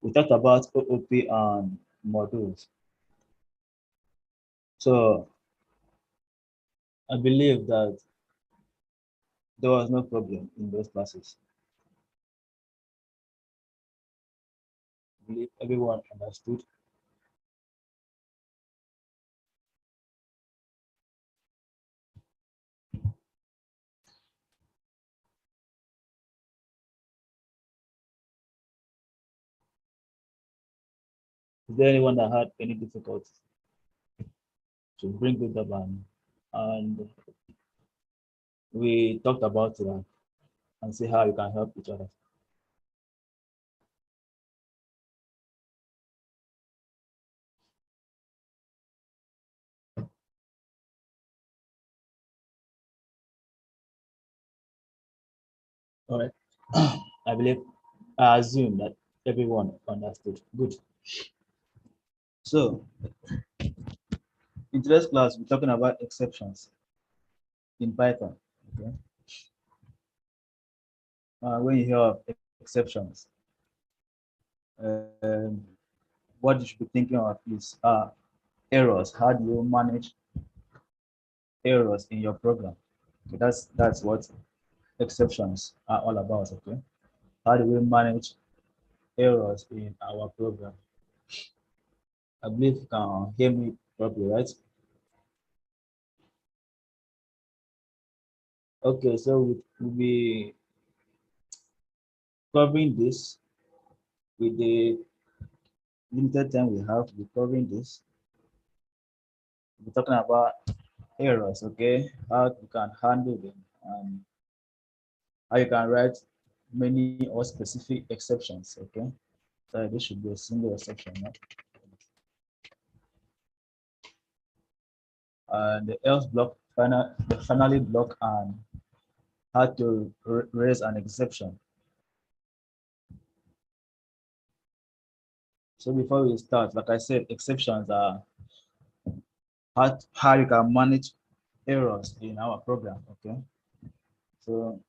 we talked about OOP and modules. So I believe that there was no problem in those classes. I believe everyone understood. Is there anyone that had any difficulties? To bring it up, and we talked about that and see how you can help each other. All right. I believe, I assume that everyone understood. Good. So in today's class, we're talking about exceptions in Python. Okay. When you hear of exceptions, um, what you should be thinking of is errors. How do you manage errors in your program? Okay, that's what exceptions are all about. Okay, how do we manage errors in our program? I believe you can hear me properly, right? Okay, so we'll be covering this with the limited time we have. We're covering this. We're talking about errors, okay? How you can handle them and how you can write many or specific exceptions, okay? So this should be a single exception, right? And the else block, the finally block, and how to raise an exception. So before we start, like I said, exceptions are how you can manage errors in our program, okay? So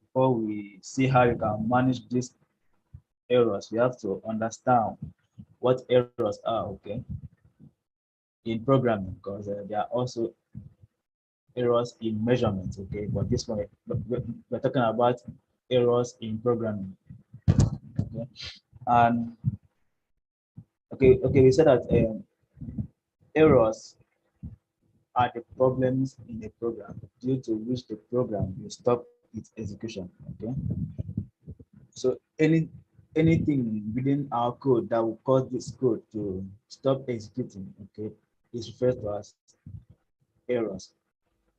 before we see how you can manage these errors, we have to understand what errors are, okay, in programming, because there are also errors in measurements, okay, but this one, we're talking about errors in programming, okay, and okay, we said that errors are the problems in a program due to which the program will stop its execution, okay. So anything within our code that will cause this code to stop executing, okay, is referred to as errors.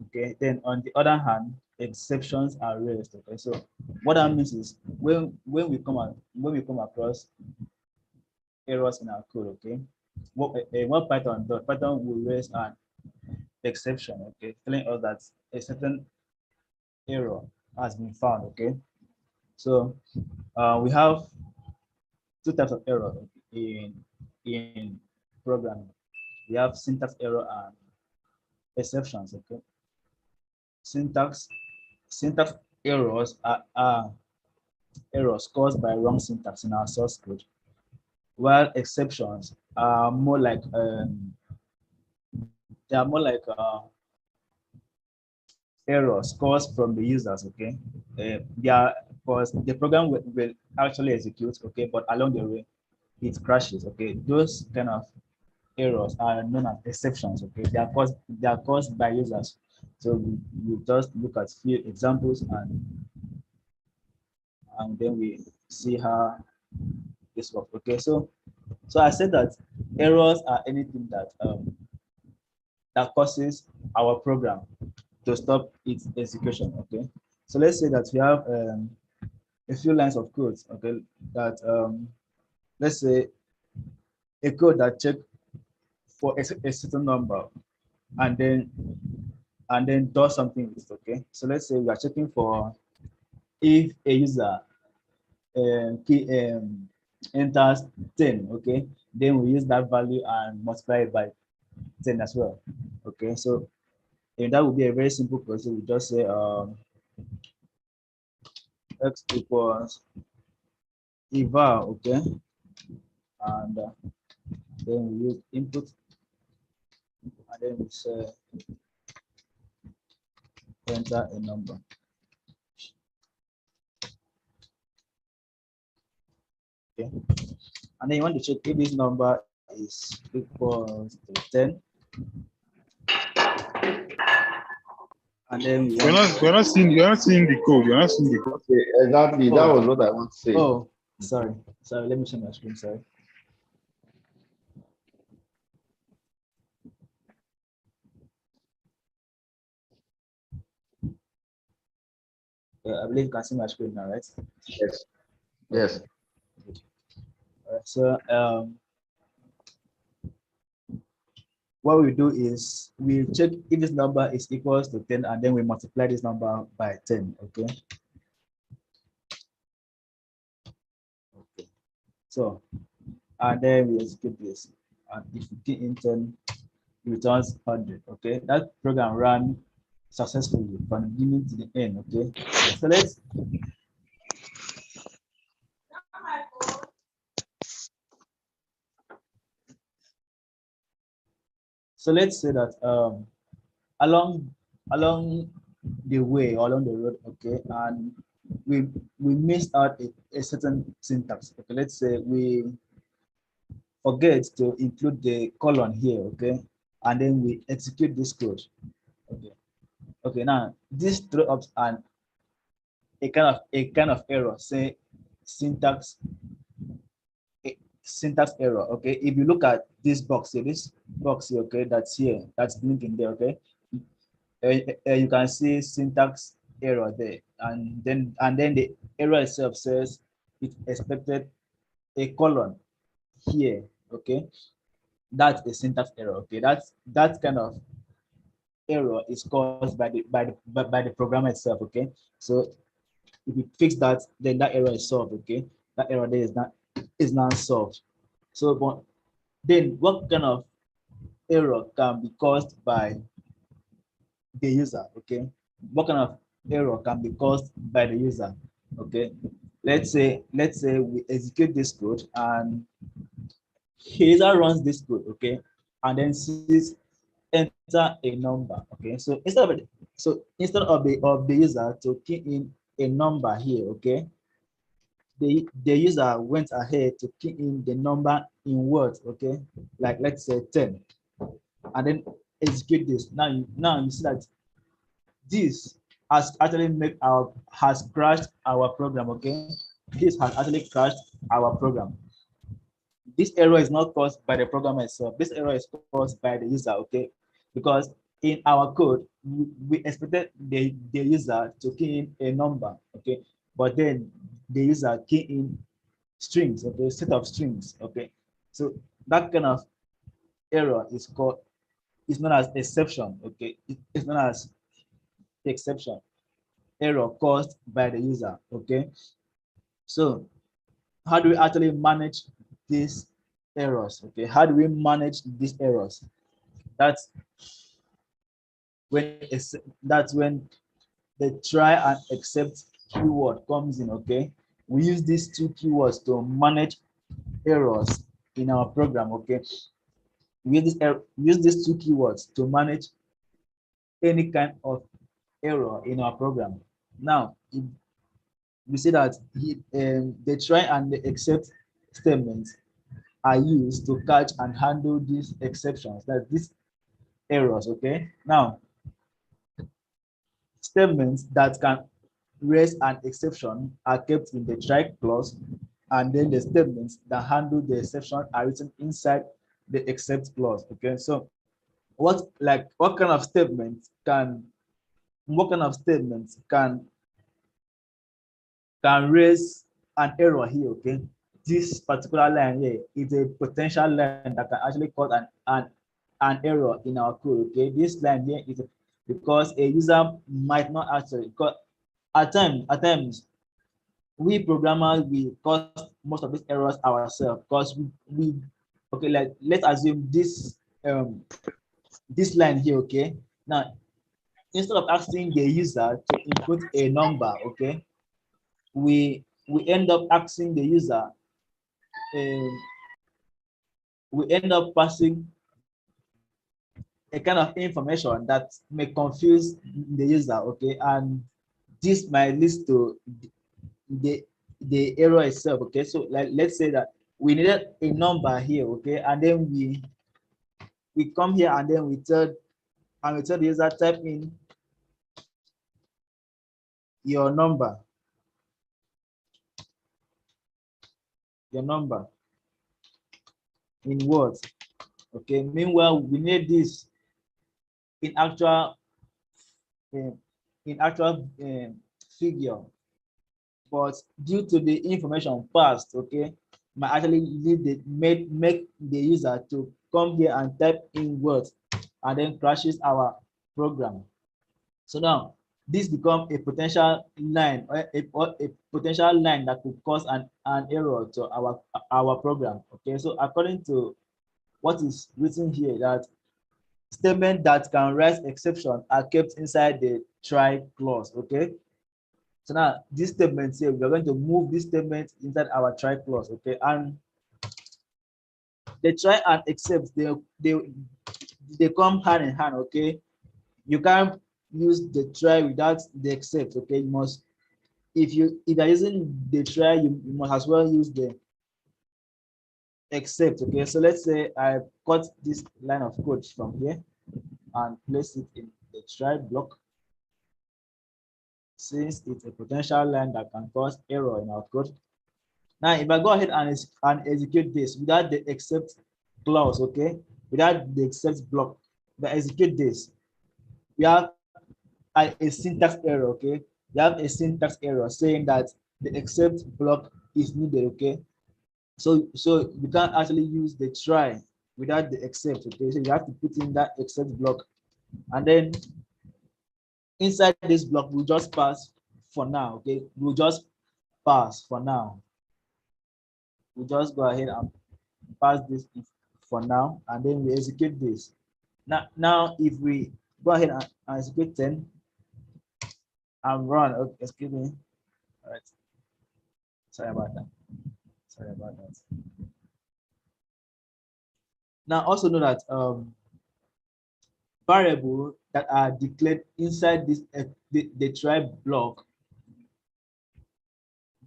Okay, then on the other hand, exceptions are raised. Okay, so what that means is when we come across errors in our code, okay, what Python does, Python will raise an exception, okay, telling us that a certain error has been found. Okay, so we have two types of error in programming. We have syntax error and exceptions. Okay, syntax syntax errors are errors caused by wrong syntax in our source code, while exceptions are more like they are more like errors caused from the users. Okay, they are because the program will actually execute. Okay, but along the way it crashes. Okay, those kind of errors are known as exceptions. Okay, they are caused by users. So we just look at few examples and then we see how this works. Okay, so I said that errors are anything that causes our program to stop its execution. Okay, so let's say that we have a few lines of code. Okay, that let's say a code that check for a certain number and then does something with it. Okay, so let's say we are checking for if a user key enters 10. Okay, then we use that value and multiply it by 10 as well. Okay, so and that would be a very simple process. We just say x equals eval, okay, and then we use input, and then we say enter a number. Okay, and then you want to check if this number is equals to 10, and then we you're not seeing the code. You're not seeing the code. Okay, exactly. That was what I want to say. Oh, sorry. Let me share my screen. Sorry. I believe you can see my screen now, right? Yes. Yes. All right, so what we do is we check if this number is equals to 10, and then we multiply this number by 10. Okay. Okay. So, and then we execute this, and if we key in 10, it returns 100. Okay. That program ran successfully from the beginning to the end. Okay. So let's say that along the way, along the road, okay, and we missed out a certain syntax. Okay, let's say we forget to include the colon here, okay, and then we execute this code. Okay. Okay, now this throws up a kind of error, say syntax error. Okay, if you look at this box here, okay, that's here, that's blinking there, okay, you can see syntax error there, and then the error itself says it expected a colon here. Okay, that's a syntax error. Okay, that kind of error is caused by the programmer itself. Okay, so if you fix that, then that error is solved. Okay, that error there is now solved. So, but then what kind of error can be caused by the user? Okay, what kind of error can be caused by the user? Okay, let's say we execute this code, and user runs this code, okay, and then sees enter a number. Okay, so instead of the user to key in a number here, okay, the user went ahead to key in the number in words, okay, like let's say 10, and then execute this. Now you see that this has actually has crashed our program. Okay, this has actually crashed our program. This error is not caused by the programmer itself. This error is caused by the user. Okay, because in our code we expected the user to key in a number. Okay, but then the user key in strings. Okay, set of strings. Okay, so that kind of error is known as exception. Okay, it's known as exception error caused by the user. Okay, so how do we actually manage these errors? Okay, how do we manage these errors? That's when the try and except keyword comes in. Okay, we use these two keywords to manage errors in our program. Okay, we use these two keywords to manage any kind of error in our program. Now, if we see that the try and the except statements are used to catch and handle these exceptions, that these errors. Okay, now statements that can raise an exception are kept in the try clause, and then the statements that handle the exception are written inside the except clause. Okay, so what kind of statements can raise an error here? Okay, this particular line here is a potential line that can actually cause an error in our code. Okay, this line here is because a user might not actually, because at times we programmers we cause most of these errors ourselves, because we okay, like let's assume this line here. Okay, now instead of asking the user to input a number, okay, we we end up asking the user, we end up passing a kind of information that may confuse the user, okay, and this might lead to the error itself, okay. So like, let's say that we needed a number here, okay, and then we come here and then we tell the user type in your number, in words, okay. Meanwhile, we need this in actual uh, figure, but due to the information passed, okay, might actually lead make the user to come here and type in words and then crashes our program. So now this becomes a potential line, or a potential line that could cause an error to our program, okay. So according to what is written here, that statements that can raise exception are kept inside the try clause, okay. So now this statement here, we are going to move this statement inside our try clause, okay. And the try and except, they come hand in hand, okay. You can't use the try without the except, okay. You must, if you're using the try, you must as well use the except, okay. So let's say I cut this line of code from here and place it in the try block, since it's a potential line that can cause error in our code. Now, if I go ahead and execute this without the except clause, okay, without the except block, but execute this, we have a syntax error, okay. We have a syntax error saying that the except block is needed, okay. So you can't actually use the try without the except, okay. So you have to put in that except block, and then inside this block we'll just pass for now, okay. We'll just pass for now. We'll just go ahead and pass this for now, and then we execute this. Now if we go ahead and execute 10 and run, okay, excuse me. All right. Sorry about that. Now also know that variables that are declared inside this the try block,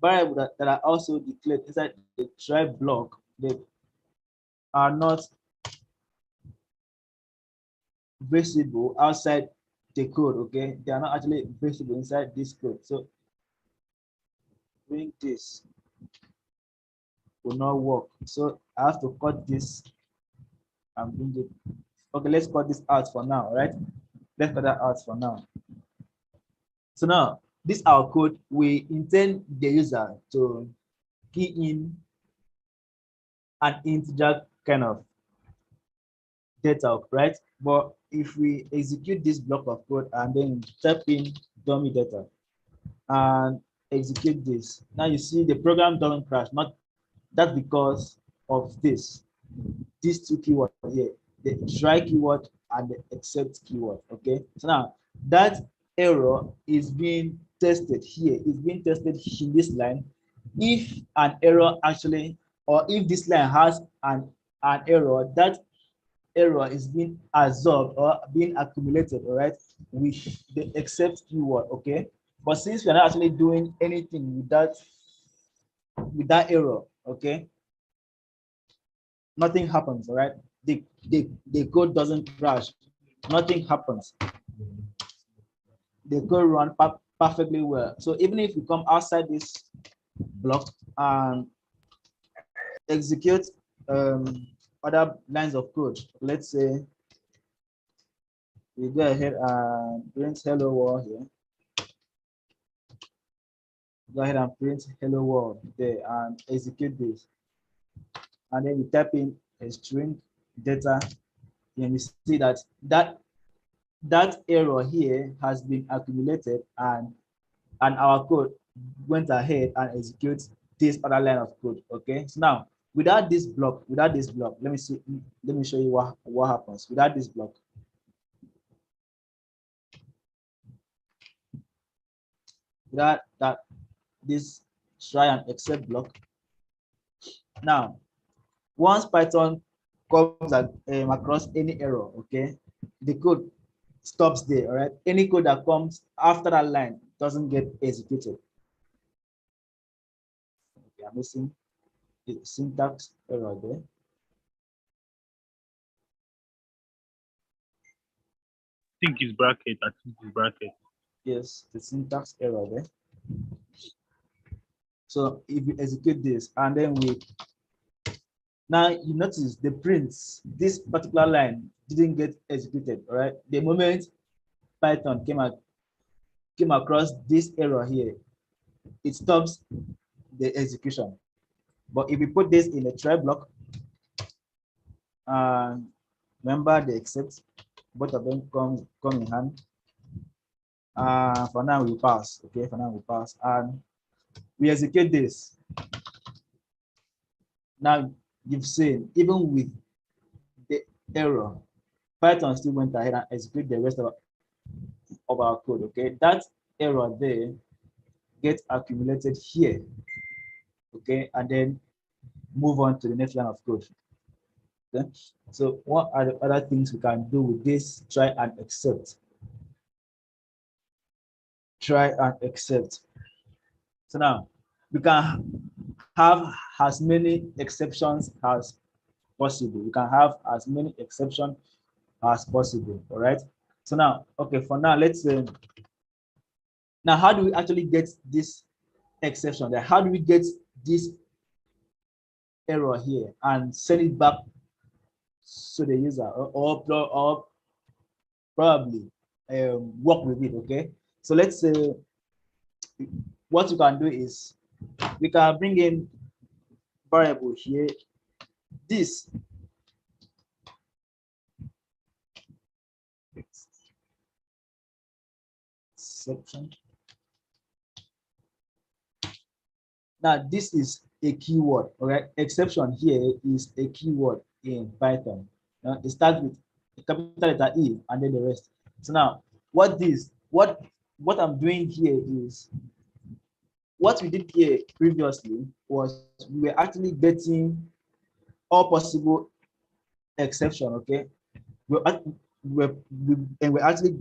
variables that are also declared inside the try block, they are not visible outside the code, okay. They are not actually visible inside this code. So doing this will not work. So I have to cut this and bring it. Okay, let's cut this out for now, right? Let's cut that out for now. So now this our code. We intend the user to key in an integer kind of data, right? But if we execute this block of code and then type in dummy data and execute this, now you see the program doesn't crash. Not that's because of these two keywords here, the try keyword and the except keyword, okay. So now that error is being tested here, is being tested in this line. If an error actually, or if this line has an error, that error is being absorbed or being accumulated, all right, with the except keyword, okay. But since we're not actually doing anything with that error, okay, nothing happens, all right. The code doesn't crash, nothing happens. The code run perfectly well. So even if we come outside this block and execute other lines of code, let's say we go ahead and print hello world here. Go ahead and print hello world there and execute this. And then we type in a string data, and we see that error here has been accumulated, and our code went ahead and executes this other line of code, okay. So now without this block, let me show you what happens without this block. Without this try and except block. Now, once Python comes across any error, okay, the code stops there, all right? Any code that comes after that line doesn't get executed. Okay, I'm missing the syntax error there. I think it's bracket. I think it's bracket. Yes, the syntax error there. So if we execute this and then we now you notice the prints, this particular line didn't get executed, all right? The moment Python came across this error here, it stops the execution. But if we put this in a try block, and remember the except, both of them come in hand. For now we pass, okay? For now we pass, and we execute this. Now you've seen, even with the error, Python still went ahead and execute the rest of our code, okay? That error there gets accumulated here, okay? And then move on to the next line of code. Okay? So what are the other things we can do with this try and except? Try and except. So now we can have as many exceptions as possible. We can have as many exceptions as possible. All right. So now, okay, for now, let's say, now how do we actually get this exception there? How do we get this error here and send it back to the user, or probably work with it? Okay. So let's say what you can do is we can bring in variable here. This exception. Now this is a keyword, all right? Exception here is a keyword in Python. It starts with a capital letter E and then the rest. So now what I'm doing here is, what we did here previously was we were actually getting all possible exception, okay? We're actually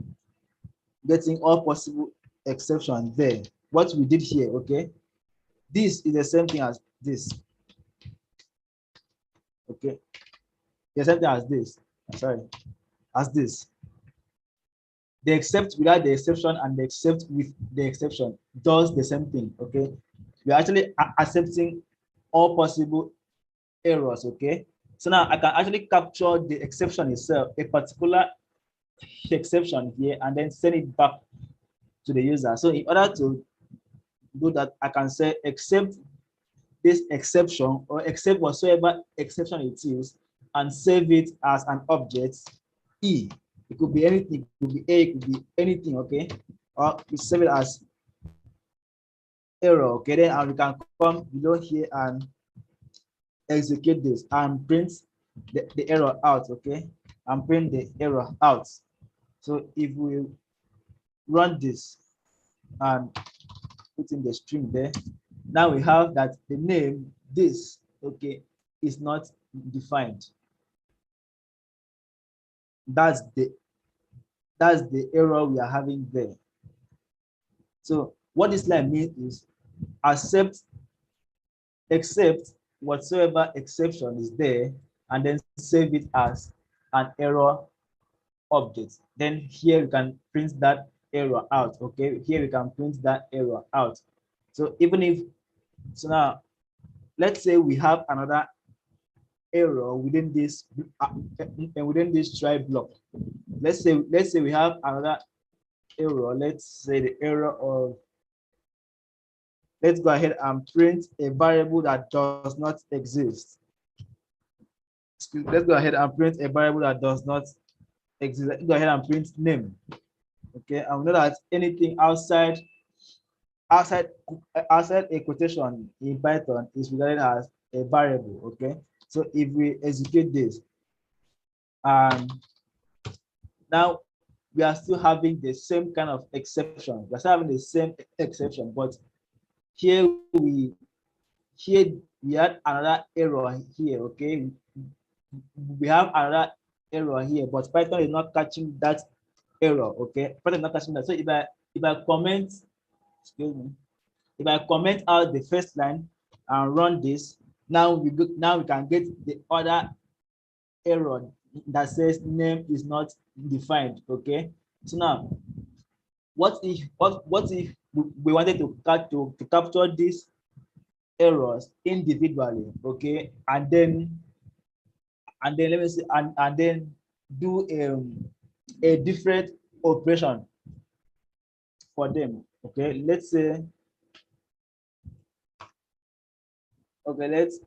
getting all possible exception there. What we did here, okay? This is the same thing as this, okay? The same thing as this, sorry, as this. The except without the exception and the except with the exception does the same thing, okay? We're actually accepting all possible errors, okay? So now I can actually capture the exception itself, a particular exception here, and then send it back to the user. So in order to do that, I can say except this exception, or except whatsoever exception it is, and save it as an object E. It could be anything, it could be A, it could be anything, okay? Or we save it as error, okay? Then we can come below here and execute this and print the error out, okay? And print the error out. So if we run this and put in the string there, now we have that the name, this, okay, is not defined. That's the error we are having there. So what this line means is except whatsoever exception is there, and then save it as an error object. Then here we can print that error out, okay? Here we can print that error out. So even if, so now let's say we have another error within this try block. Let's say we have another error. Let's say the error of, let's go ahead and print a variable that does not exist. Let's go ahead and print a variable that does not exist. Let's go ahead and print name. Okay, and we know that anything outside a quotation in Python is regarded as a variable. Okay, so if we execute this, now we are still having the same kind of exception. We're still having the same exception, but here we had another error here, okay? We have another error here, but Python is not catching that error, okay? Python is not catching that. So if I comment, excuse me, if I comment out the first line and run this, now we can get the other error that says name is not defined, okay? So now, what if we wanted to capture these errors individually, okay, and then let me see, and then do a different operation for them, okay? Let's say, okay, let's,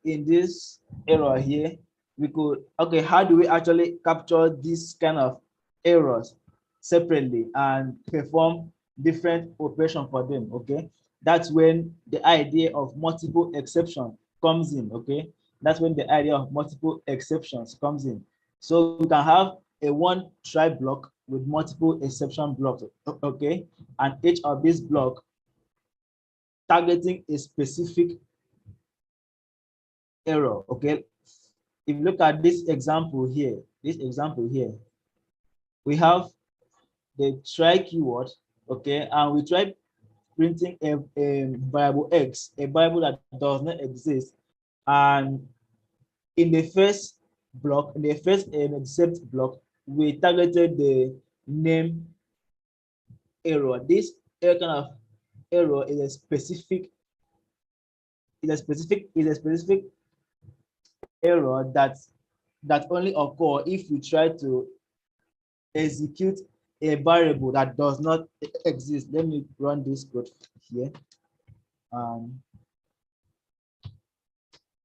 in this error here, we could, okay, how do we actually capture this kind of errors separately and perform different operation for them, okay? That's when the idea of multiple exception comes in, okay? That's when the idea of multiple exceptions comes in. So we can have a one try block with multiple exception blocks, okay? And each of these blocks targeting a specific error, okay? If you look at this example here, we have the try keyword, okay, and we try printing a variable x, a variable that does not exist, and in the first block, in the first except block, we targeted the name error. This kind of error is a specific error that only occur if we try to execute a variable that does not exist. Let me run this code here.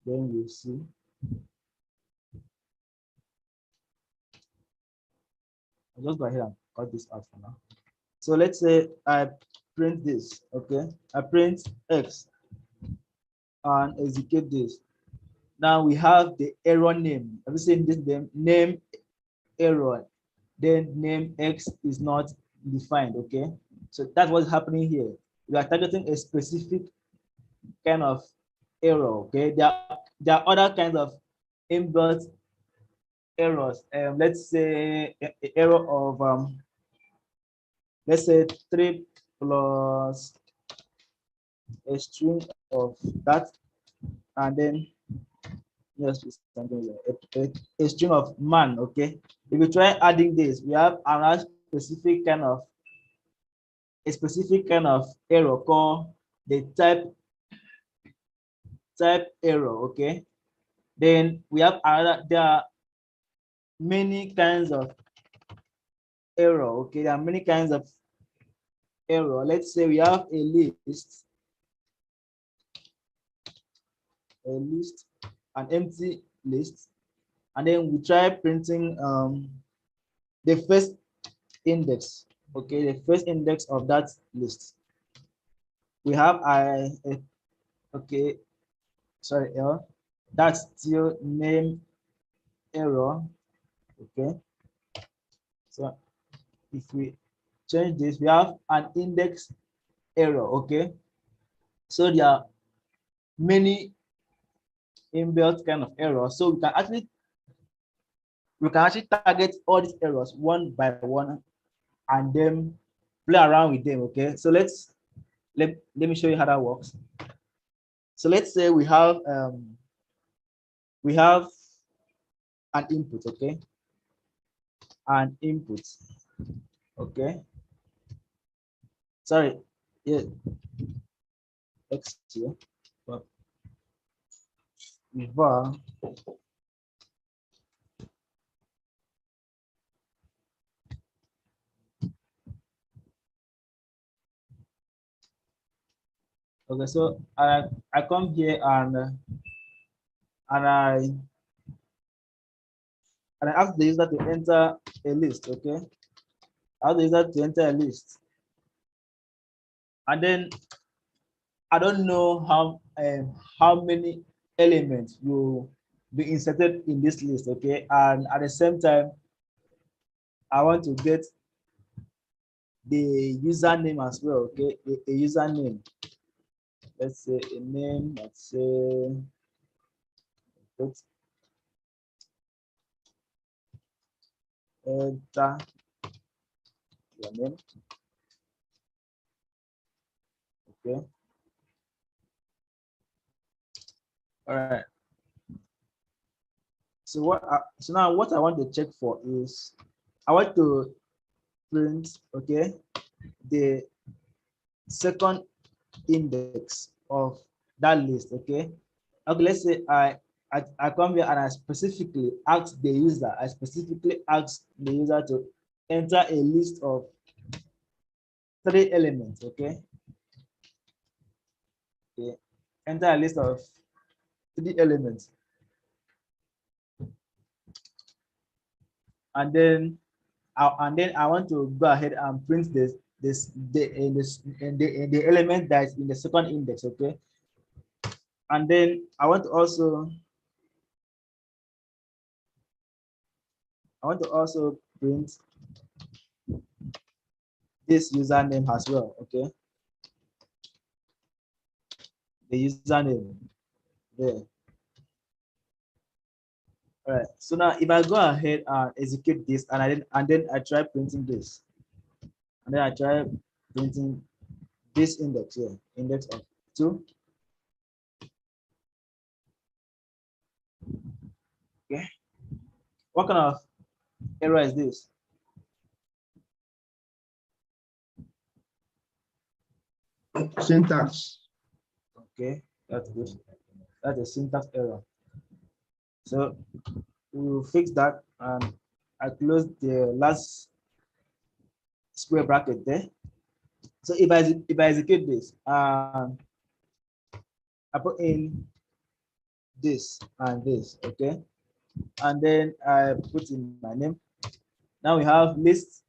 Then you see. I'll just go ahead and cut this out for now. So let's say I print this, okay? I print X and execute this. Now we have the error name. Have you seen this name error? Then name X is not defined, okay? So that's what's happening here. We are targeting a specific kind of error, okay? There are other kinds of inbuilt errors. Let's say error of let's say 3 plus a string of that, and then yes, something like a string of man, okay? If we try adding this, we have another specific kind of error called the type error, okay? Then we have another, there are many kinds of error, okay? There are many kinds of error. Let's say we have a list, an empty list, and then we try printing the first index, okay, the first index of that list. We have okay, sorry, error. That's still name error, okay? So if we change this, we have an index error, okay? So there are many inbuilt kind of errors. So we can actually target all these errors one by one and then play around with them, okay? So let me show you how that works. So let's say we have an input, okay? An input, okay? Sorry, yeah, X here, but var okay, so I come here and I ask the user to enter a list, okay? I ask the user to enter a list, and then I don't know how many elements will be inserted in this list, okay? And at the same time, I want to get the username as well, okay? A username. let's say a name, let's say put enter your name. Okay. All right. So so now what I want to check for is I want to print, okay, the second index of that list, okay. Okay, let's say I come here and I specifically ask the user, to enter a list of 3 elements, okay. Okay, enter a list of 3 elements, and then I want to go ahead and print the element that is in the second index, okay. And then I want to also print this username as well, okay. The username there. All right. So now if I go ahead and execute this and then I try printing this, and then I try printing this index here, index of 2. Okay. What kind of error is this? Syntax. Okay, that's good. That's a syntax error. So we will fix that, and I close the last square bracket there. So if I execute this, I put in this and this, okay, and then I put in my name. Now we have list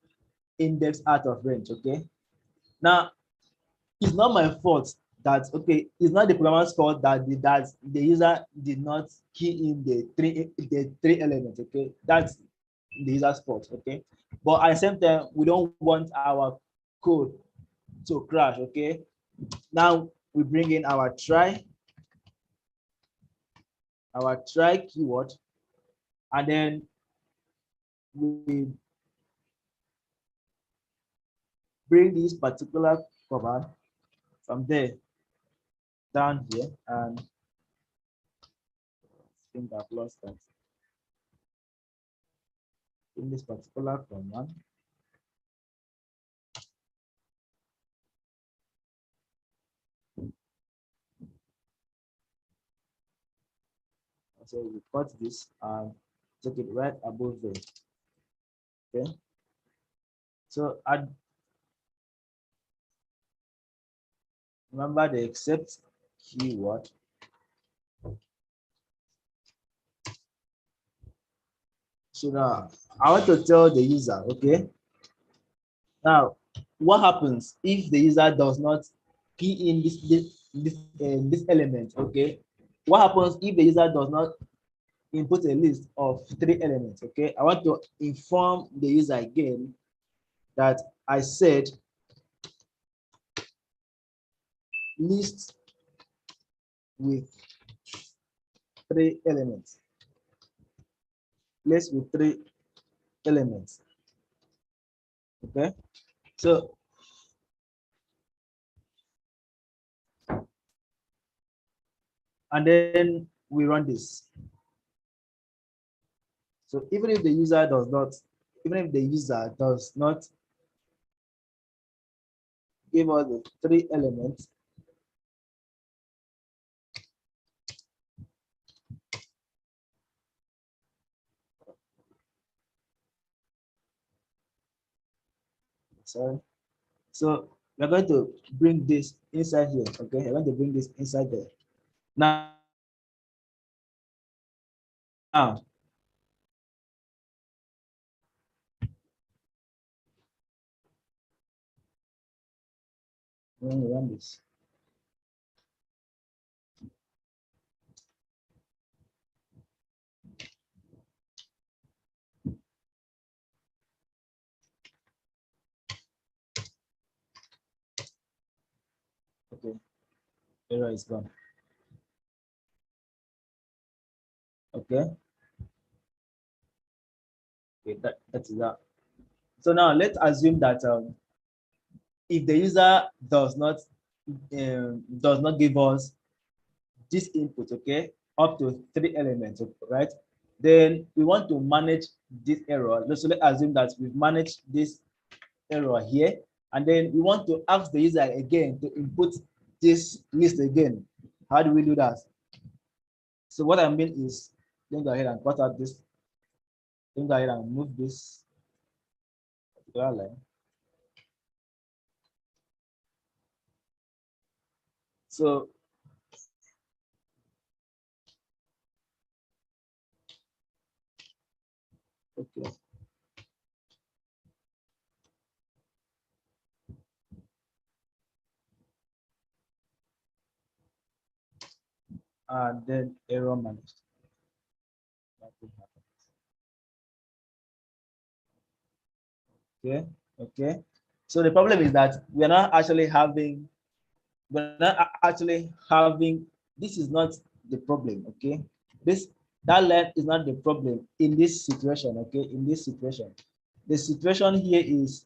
index out of range, okay. Now it's not my fault that, okay, it's not the programmer's fault that the user did not key in the three elements, okay. That's the user's fault, okay. But at the same time, we don't want our code to crash, okay. Now we bring in our try keyword, and then we bring this particular command from there down here, and I think I've lost that. In this particular command, so we cut this and take it right above there. Okay. So I remember the except keyword. So now I want to tell the user, okay. Now, what happens if the user does not key in this element, okay? What happens if the user does not input a list of 3 elements, okay? I want to inform the user again that I said list with 3 elements. List with 3 elements. Okay. So and then we run this. So even if the user does not give us the 3 elements, sorry. So we're going to bring this inside here. Okay, we're going to bring this inside there. Now, when we run this. Okay. Error is gone. Okay. Okay, that is that. So now let's assume that if the user does not give us this input, okay, up to 3 elements, right? Then we want to manage this error. Let's assume that we've managed this error here, and then we want to ask the user again to input this list again. How do we do that? So what I mean is, let me go ahead and cut out this. Let me go ahead and move this particular line. So okay. And then error managed. Nothing happened. Okay, okay. So the problem is that we're not actually having, this is not the problem, okay? That line is not the problem in this situation, okay? In this situation. The situation here is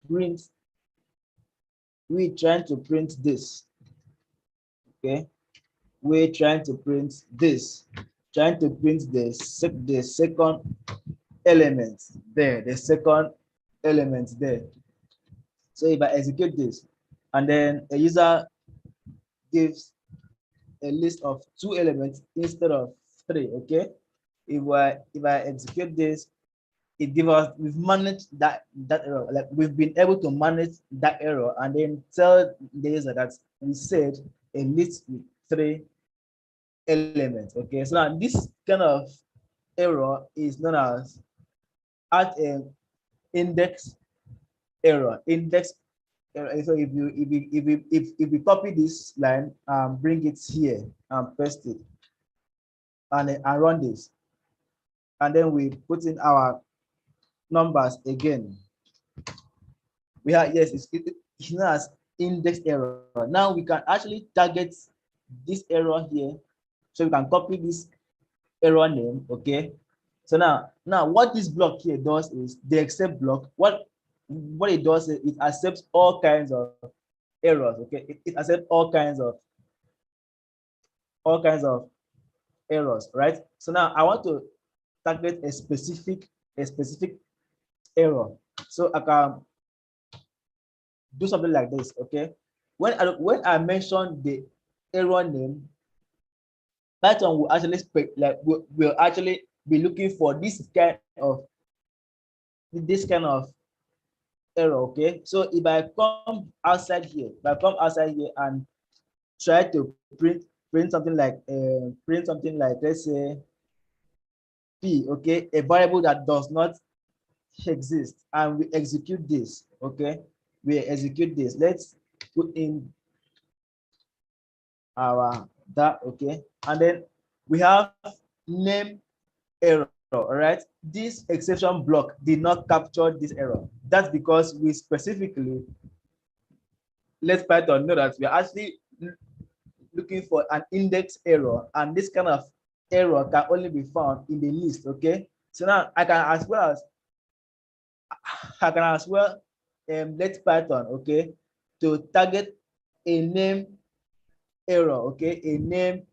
print, we trying to print this, okay? We're trying to print this, trying to print the second element there, the second element there. So if I execute this, and then a user gives a list of 2 elements instead of 3, okay? If I execute this, it gives us, we've managed that error, like we've been able to manage that error and then tell the user that we said a list with 3 elements, okay? So now this kind of error is known as at an index error. So if we copy this line and bring it here and paste it and run this, and then we put in our numbers again, we have, yes, it's known as index error. Now we can actually target this error here, so we can copy this error name, okay? So now what this block here does is the accept block. What it does is it accepts all kinds of errors, okay? It accepts all kinds of errors, right? So now I want to target a specific error. So I can do something like this, okay? When I mention the error name, Python will actually will actually be looking for this kind of error, okay? So if I come outside here, and try to print something like let's say p, okay, a variable that does not exist, and we execute this, okay? We execute this. Let's put in our that, okay, and then we have name error. All right, this exception block did not capture this error. That's because we specifically let Python know that we are actually looking for an index error, and this kind of error can only be found in the list, okay? So now I can as well let Python, okay, to target a name error, okay, a name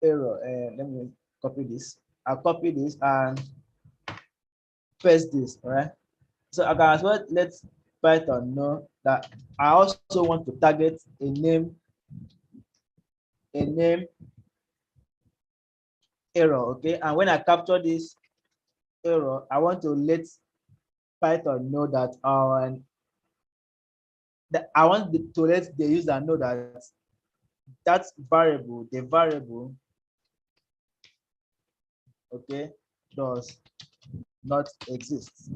error. Let me copy this. I'll copy this and paste this, all right? So I can as well let Python know that I also want to target a name error, okay? And when I capture this error, I want to let Python know that I want to let the user know that the variable, okay, does not exist.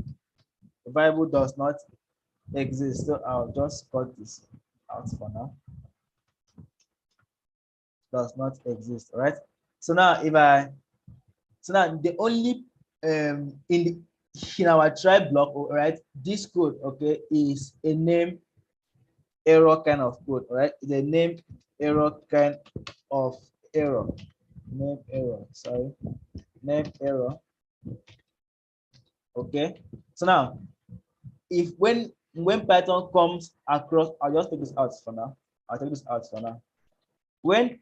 The variable does not exist. So I'll just cut this out for now. Does not exist, all right? So now the only in our try block, all right, this code, okay, is a name error kind of code, right? The name error kind of error. Name error, sorry. Name error. Okay. So now, if when Python comes across, I'll just take this out for now. I'll take this out for now. When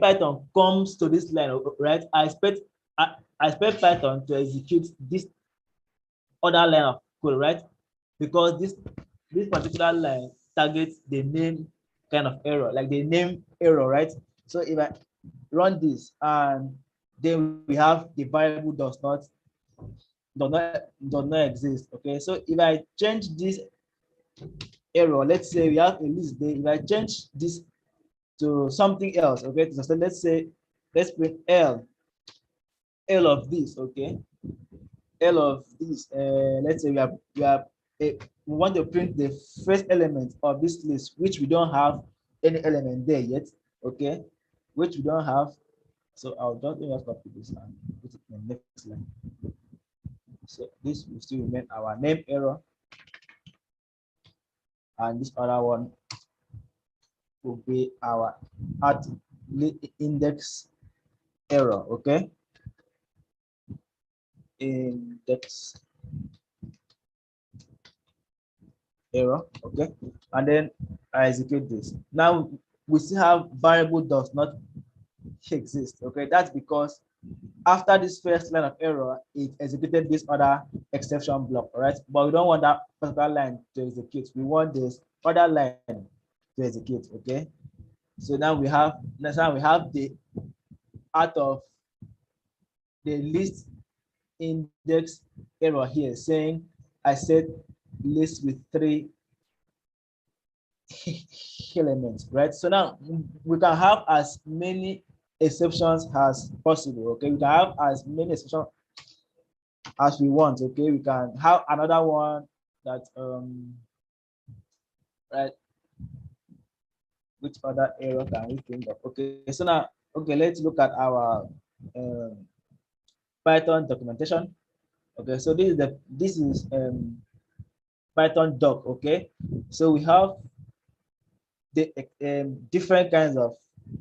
Python comes to this line, right, I expect Python to execute this other line of code, right? Because this particular line targets the name kind of error, like the name error, right? So if I run this and then we have the variable does not exist. Okay, so if I change this error, let's say we have a list there. If I change this to something else, okay, so let's say let's print L of this, okay, L of this. Let's say we want to print the first element of this list, which we don't have any element there yet, okay, which we don't have. So I'll just copy this and put it in the next line. So this will still remain our name error, and this other one will be our at index error, okay? Index error, okay? And then I execute this. Now we still have variable does not exist, okay? That's because after this first line of error, it executed this other exception block, right? But we don't want that particular line to execute. We want this other line to execute, okay? So now we have the out of the list index error here saying I said list with 3 elements, right? So now we can have as many exceptions as possible, okay? We can have as many exceptions as we want, okay? We can have another one that right, which other error can we think of? Okay, so now, okay, let's look at our Python documentation. Okay, so this is Python doc, okay? So we have the different kinds of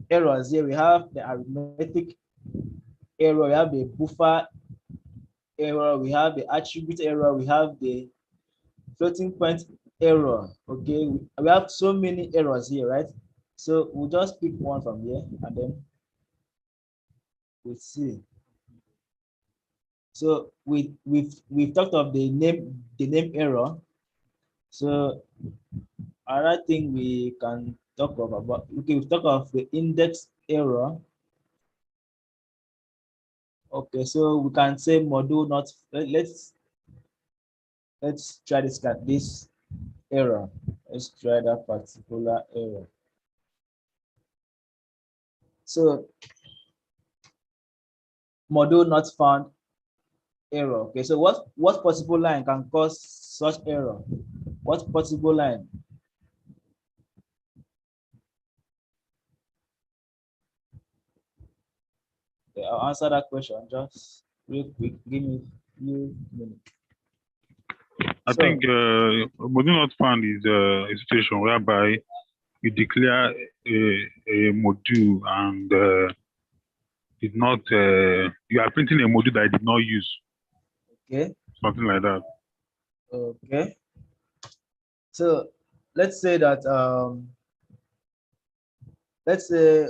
errors here. We have the arithmetic error, we have the buffer error, we have the attribute error, we have the floating point error, okay? We have so many errors here, right? So we'll just pick one from here and then we'll see. So we've talked of the name error. So another thing we can talk about, okay, we've talked of the index error. Okay, so we can say module not, let's try this error. Let's try that particular error. So module not found error. Okay, so what possible line can cause such error? What possible line? Okay, I'll answer that question just real quick. Give me a few minutes. I think module not found is a situation whereby you declare a module and did not you are printing a module that I did not use. Okay. Something like that. Okay. So let's say that let's say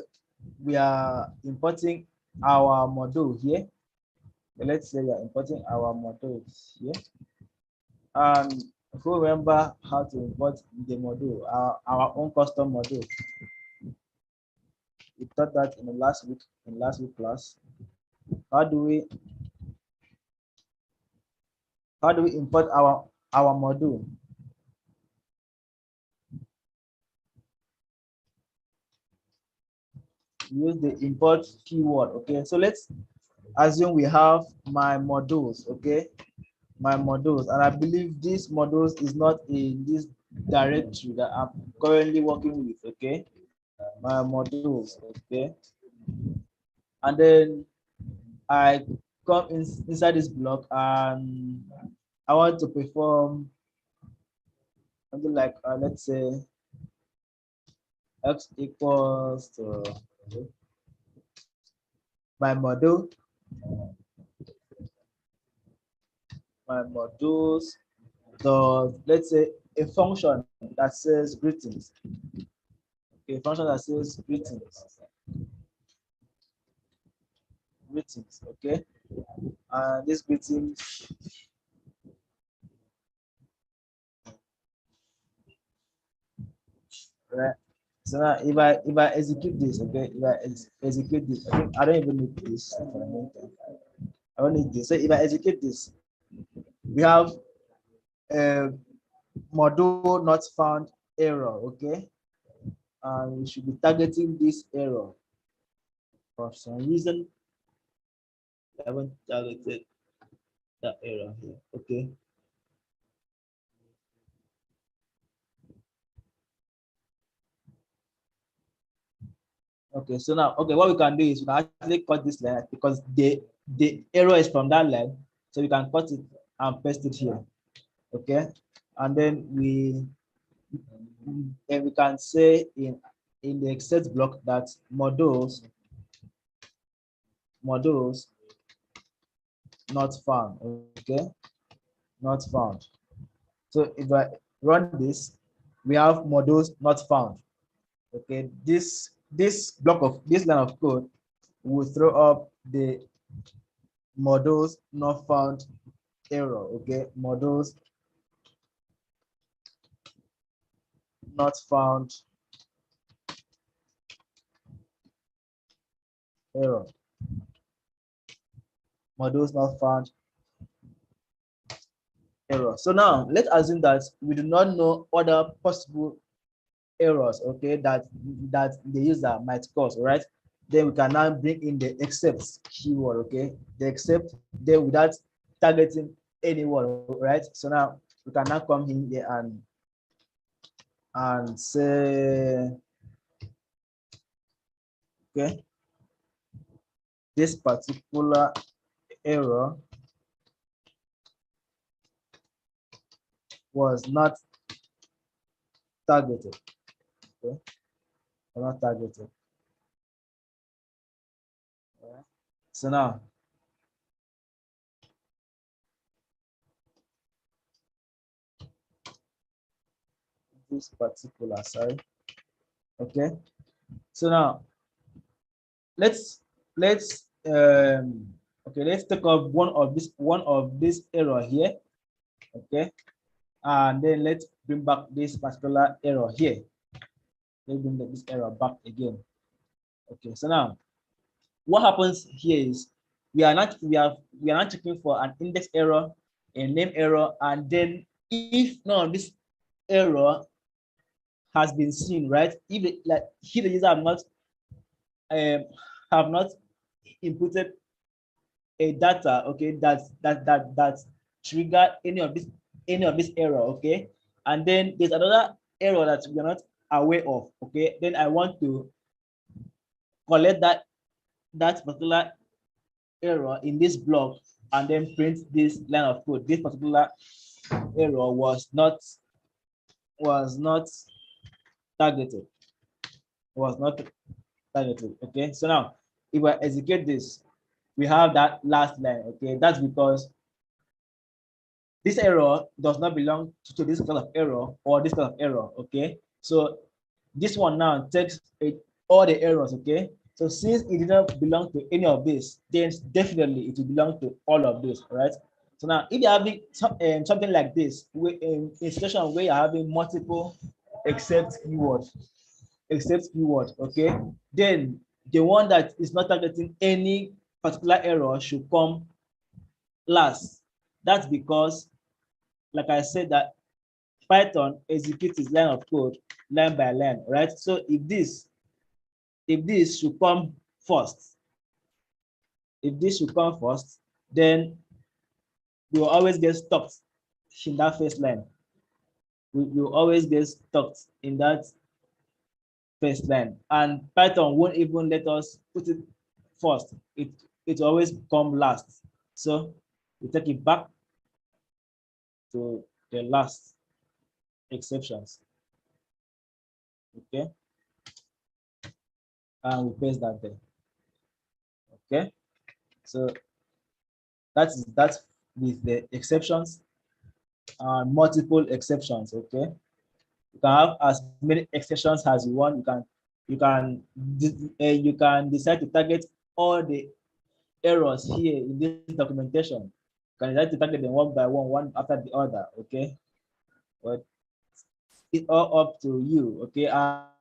we are importing our module here. Let's say we are importing our modules here. And if you remember how to import the module, our own custom module. We taught that in the last week class. How do we import our module? Use the import keyword. Okay, so let's assume we have my modules. Okay, my modules, and I believe this modules is not in this directory that I'm currently working with. Okay, my modules. Okay, and then I come inside this block and I want to perform something like let's say x equals to my module, my modules, the, let's say, a function that says greetings, a function that says greetings, okay, and this greetings, right? So now if I execute this, okay, if I execute this, I don't even need this for the meantime. I don't need this. So if I execute this, we have a module not found error, okay, and we should be targeting this error. For some reason, I haven't targeted that error here, okay. Okay, so now, okay, what we can do is we can actually cut this line because the error is from that line, so we can cut it and paste it here, okay, and then we can say in the except block that modules not found, okay, not found. So if I run this, we have modules not found, okay. This block of this line of code will throw up the modules not found error, okay, modules not found error, modules not found error. So now let's assume that we do not know other possible errors, okay, that the user might cause, right? Then we can now bring in the except keyword, okay, the except there without targeting anyone, right? So now we can now come in here and say, okay, this particular error was not targeted, okay, was not targeted. All right. So now this particular side, okay. So now let's okay, let's take off one of this error here, okay, and then let's bring back this particular error here. Let's bring this error back again. Okay, so now what happens here is we are not checking for an index error, a name error, and then if none of this error has been seen, right? If the user um, have not inputted a data, okay, that trigger any of this error, okay, and then there's another error that we are not aware of, okay, then I want to collect that particular error in this block and then print this line of code. This particular error was not targeted, was not targeted, okay. So now if I execute this, we have that last line, okay. That's because this error does not belong to this kind of error or this kind of error, okay. So this one now takes all the errors, okay. So since it did not belong to any of this, then definitely it will belong to all of this, right? So now if you're having something like this, in a situation where you're having multiple except keyword, okay, then the one that is not targeting any particular error should come last. That's because, like I said, that Python executes its line of code line by line, right? So if this should come first, then we will always get stuck in that first line. We will always get stuck in that first line, and Python won't even let us put it first. It always come last. So we take it back to the last exceptions. Okay. and we paste that there. Okay, so that's with the exceptions and multiple exceptions. Okay, you can have as many exceptions as you want. You can decide to target all the errors here in this documentation. You can decide to target them one by one after the other. Okay, but it's all up to you. Okay,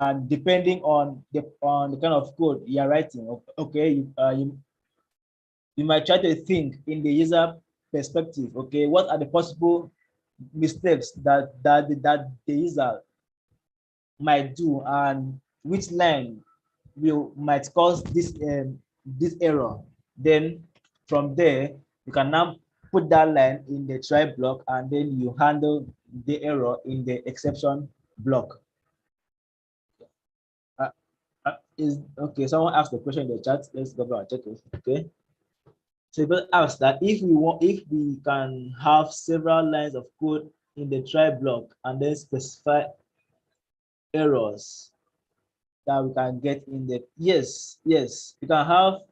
and depending on the kind of code you are writing. Okay, you might try to think in the user perspective. Okay, what are the possible mistakes that the user might do, and which line might cause this error. Then from there you can now put that line in the try block, and then you handle the error in the exception block. Is okay. Someone asked the question in the chat. Let's go back and check it. Okay. So people ask that if we can have several lines of code in the try block and then specify errors that we can get in the yes, you can have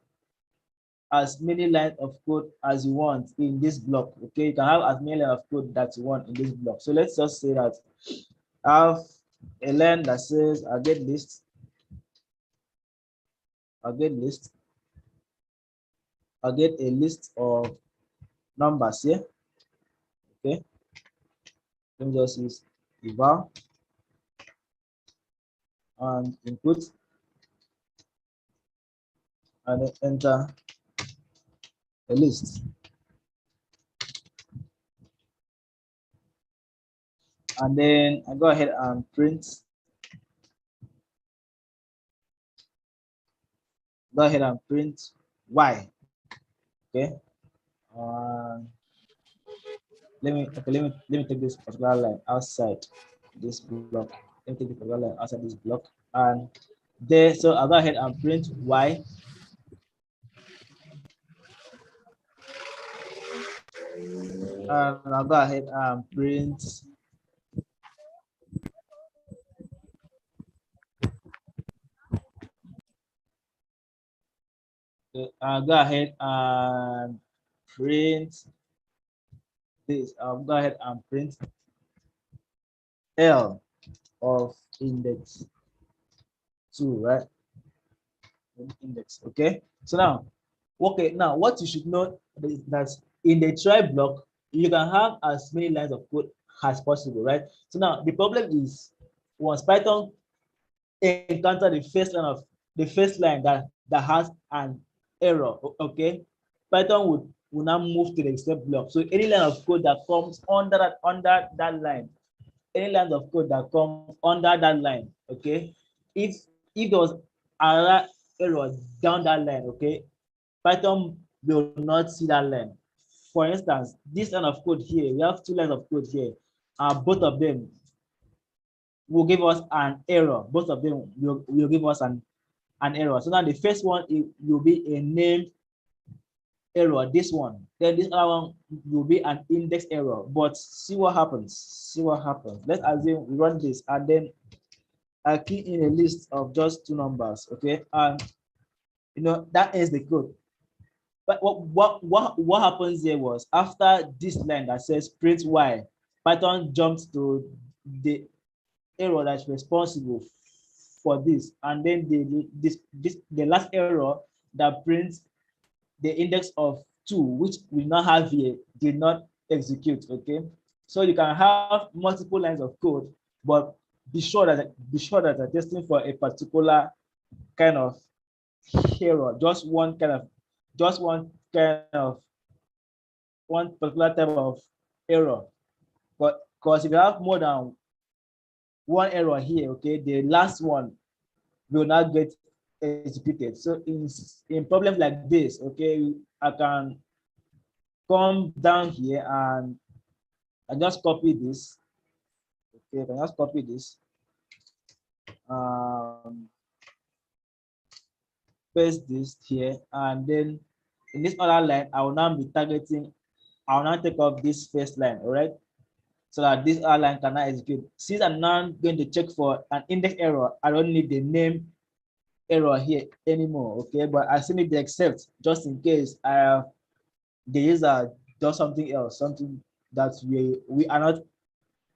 as many lines of code as you want in this block. Okay, you can have as many lines of code that you want in this block. So let's just say that I have a line that says I'll get list, I'll get a list of numbers here. Okay, let me just use eval and input and then enter a list. And then I go ahead and print. Go ahead and print y. Okay. Let me take this particular line outside this block. Let me take this particular line outside this block, and there. So I'll go ahead and print y. And I'll go ahead and print I'll go ahead and print this. I'll go ahead and print L of index 2, right? Index. Okay. So now, now what you should know is that in the try block, you can have as many lines of code as possible, right? So now the problem is once Python encounter the first line that has an error, okay, Python will now move to the except block. So any line of code that comes under that line, any lines of code that comes under that line, okay, if there was another error down that line, okay, Python will not see that line. For instance, this line of code here, we have two lines of code here, and both of them will give us an error. Both of them will give us an error. So now the first one will be a named error, this one. Then this other one will be an index error. But see what happens. See what happens. Let's assume we run this, and then I key in a list of just two numbers. Okay, and that is the code. But what happens here was after this line that says print y, Python jumps to the error that's responsible for this, and then the last error that prints the index of 2, which we now have here, did not execute. Okay, so you can have multiple lines of code, but be sure that you're testing for a particular kind of error, one particular type of error. But because if you have more than one error here, okay, the last one will not get executed. So in problems like this, okay, I can come down here and I just copy this. Okay, I can just copy this. Paste this here, and then in this other line, I will now be targeting. I will now take off this first line, all right, so that this other line cannot execute. Since I'm now going to check for an index error, I don't need the name error here anymore, okay? But I still need the except just in case the user does something else, something that we are not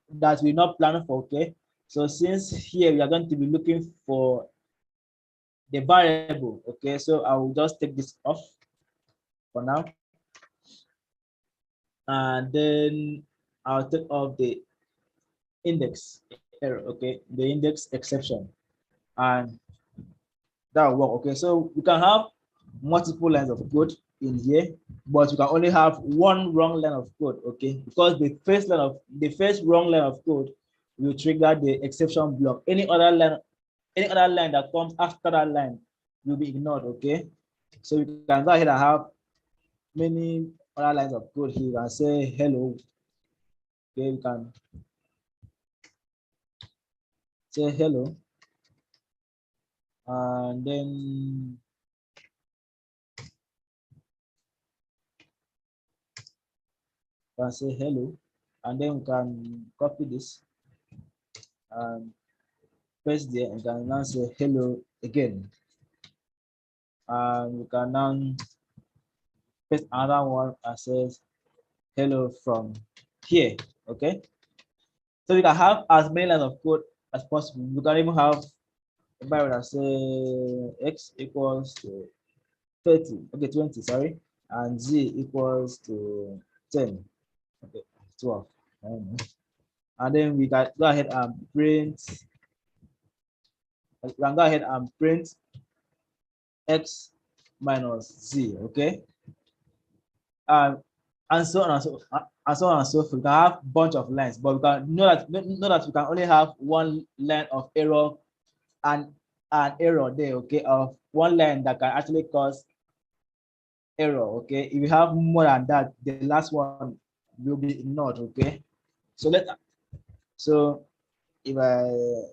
that we're not planning for, okay? So since here we are going to be looking for the variable, okay? So I will just take this off for now, and then I'll take off the index error, okay? The index exception, and that will work, okay? So we can have multiple lines of code in here, but we can only have one wrong line of code, okay? Because the first wrong line of code will trigger the exception block. Any other line that comes after that line will be ignored, okay? So we can go ahead and have many other lines of code here. You can say hello, okay? We can say hello, and then we can say hello, and then we can copy this and paste there, and can now say hello again. And we can now paste another one that says hello from here, okay? So we can have as many lines of code as possible. We can even have a variable that say x equals to 30, okay, 20, sorry, and z equals to 10, okay, 12. I don't know. And then we can go ahead and print x minus z, okay? Um, and so on and so forth. We can have a bunch of lines, but we can know that we can only have one line of error and an error there, okay, of one line that can actually cause error, okay? If you have more than that, the last one will be ignored, okay? So if I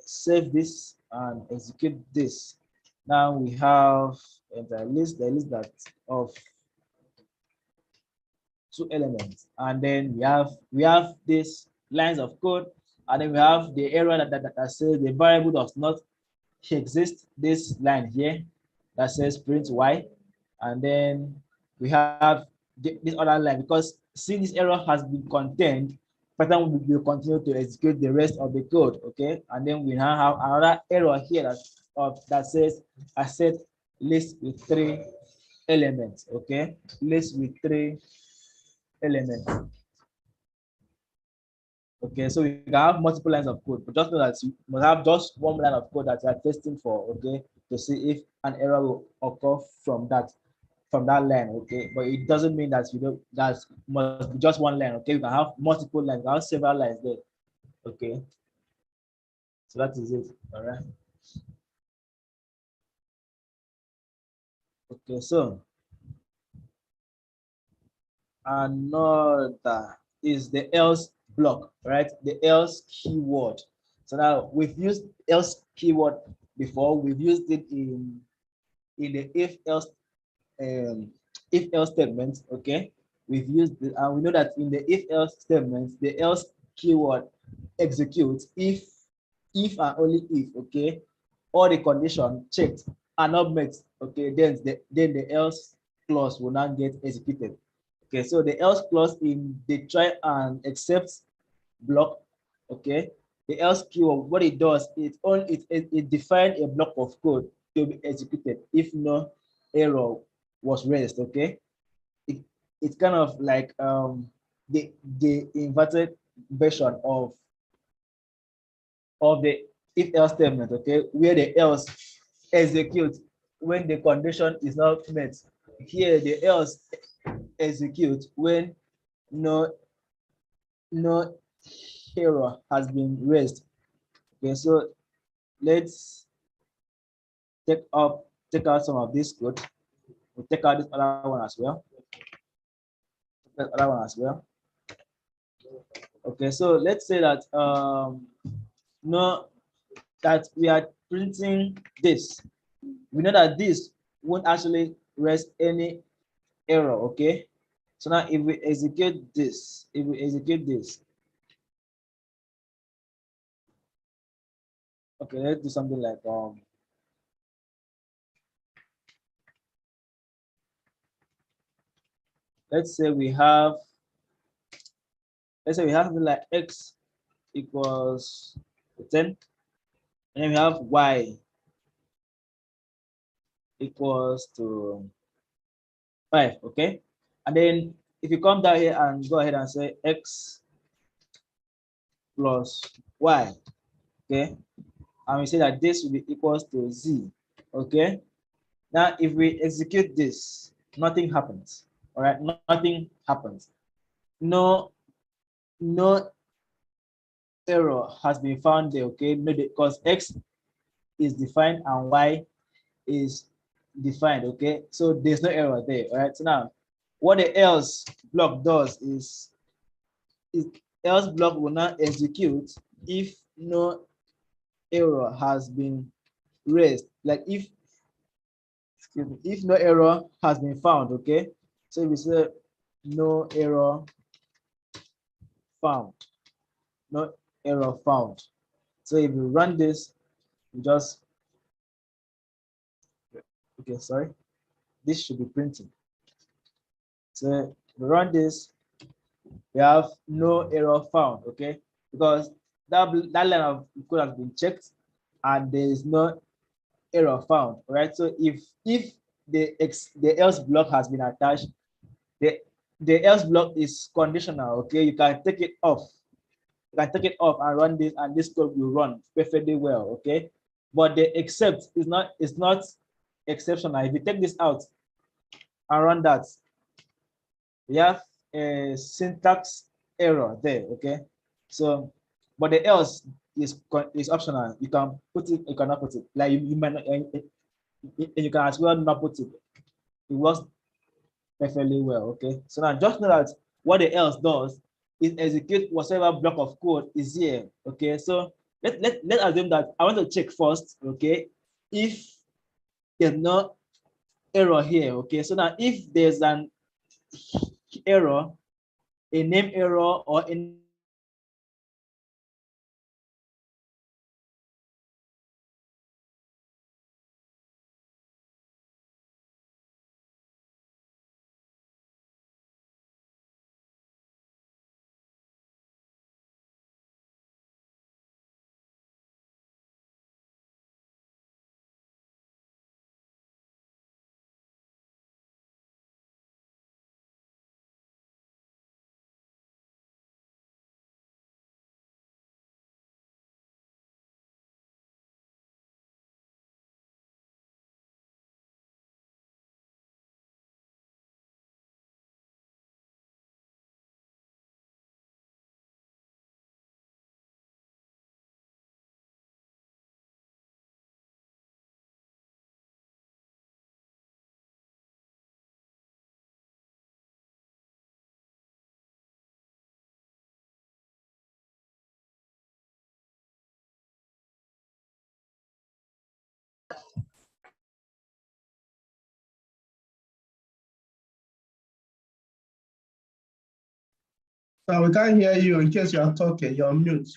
save this and execute this, now we have the list that of two elements, and then we have these lines of code, and then we have the error that says the variable does not exist, this line here that says print y, and then we have this other line. Because since this error has been contained, Python will continue to execute the rest of the code, okay? And then we now have another error here that says accept list with 3 elements, okay? List with 3 elements. Okay, so we can have multiple lines of code, but just know that you must have just one line of code that you are testing for, okay, to see if an error will occur from that line, okay. But it doesn't mean that that must be just one line, okay. You can have multiple lines, you can have several lines there, okay. So that is it, all right. Okay, so another is the else block, right? The else keyword. So now we've used else keyword before. We've used it in the if else statement, okay? We've used it, and we know that in the if else statement, the else keyword executes if and only if, okay, all the condition checked are not met, okay, then the else clause will not get executed. Okay, so the else clause in the try and except block, okay, the else keyword, what it does, it defines a block of code to be executed if no error was raised, okay. it, it's kind of like the inverted version of the if else statement, okay, where the else executes when the condition is not met. Here the else execute when no error has been raised. Okay, so let's take out some of this code. We'll take out this other one as well. That other one as well. Okay, so let's say that no that we are printing this. We know that this won't actually raise any error, okay? So now if we execute this, okay, let's do something like let's say we have, like x equals 10, and then we have y equals to 5, okay? And then if you come down here and go ahead and say x plus y, okay? And we say that this will be equals to z, okay? Now, if we execute this, nothing happens, all right? Nothing happens. No, no error has been found there, okay? No, because x is defined and y is defined, okay? So there's no error there, all right? So now, what the else block does is else block will not execute if no error has been raised. Like if, excuse me, if no error has been found, okay? So if we say no error found, no error found. So if you run this, you just, okay, sorry, this should be printing. So we run this, we have no error found, okay? Because that line of code has been checked and there is no error found, right? So if the else block has been attached, the else block is conditional, okay? You can take it off. You can take it off and run this, and this code will run perfectly well, okay? But the except is not exceptional. If you take this out and run that, we have a syntax error there, okay? So, but the else is optional. You can put it, you cannot put it. Like you might not, and you can as well not put it. It works perfectly well, okay? So now just know that what the else does is execute whatever block of code is here, okay? So let's assume that I want to check first, okay, if there's no error here, okay? So now if there's an error, a name error or in So we can't hear you in case you are talking, you're on mute.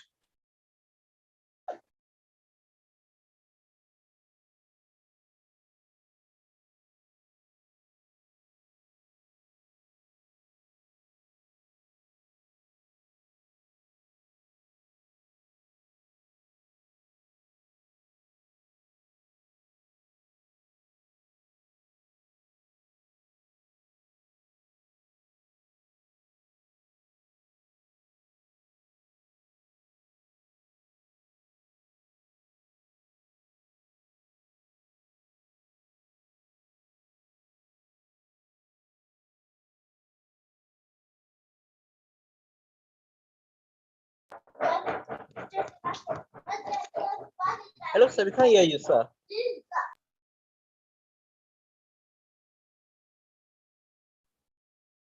Hello, sir. We can't hear you, sir.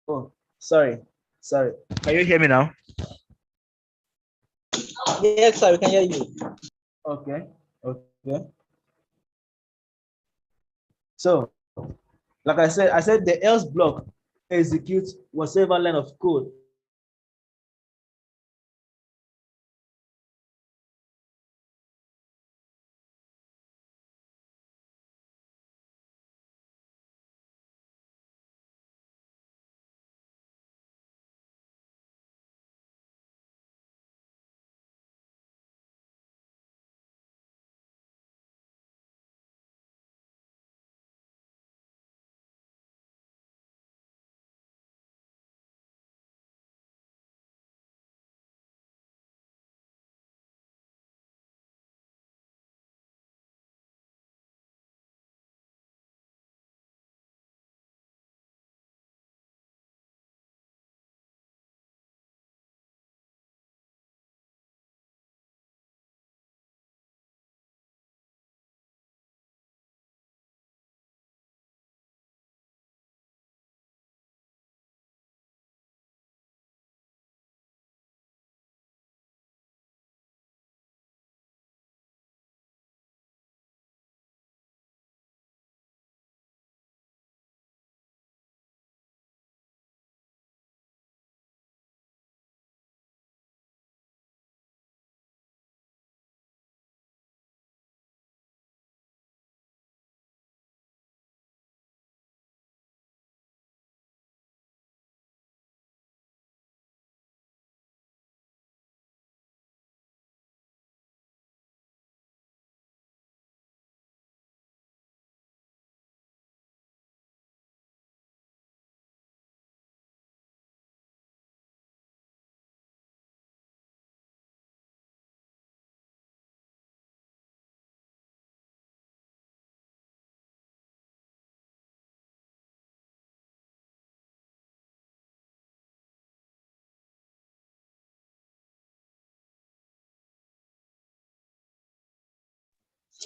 oh, sorry. Can you hear me now? Yes, sir. We can hear you. Okay. So, like I said the else block executes whatever line of code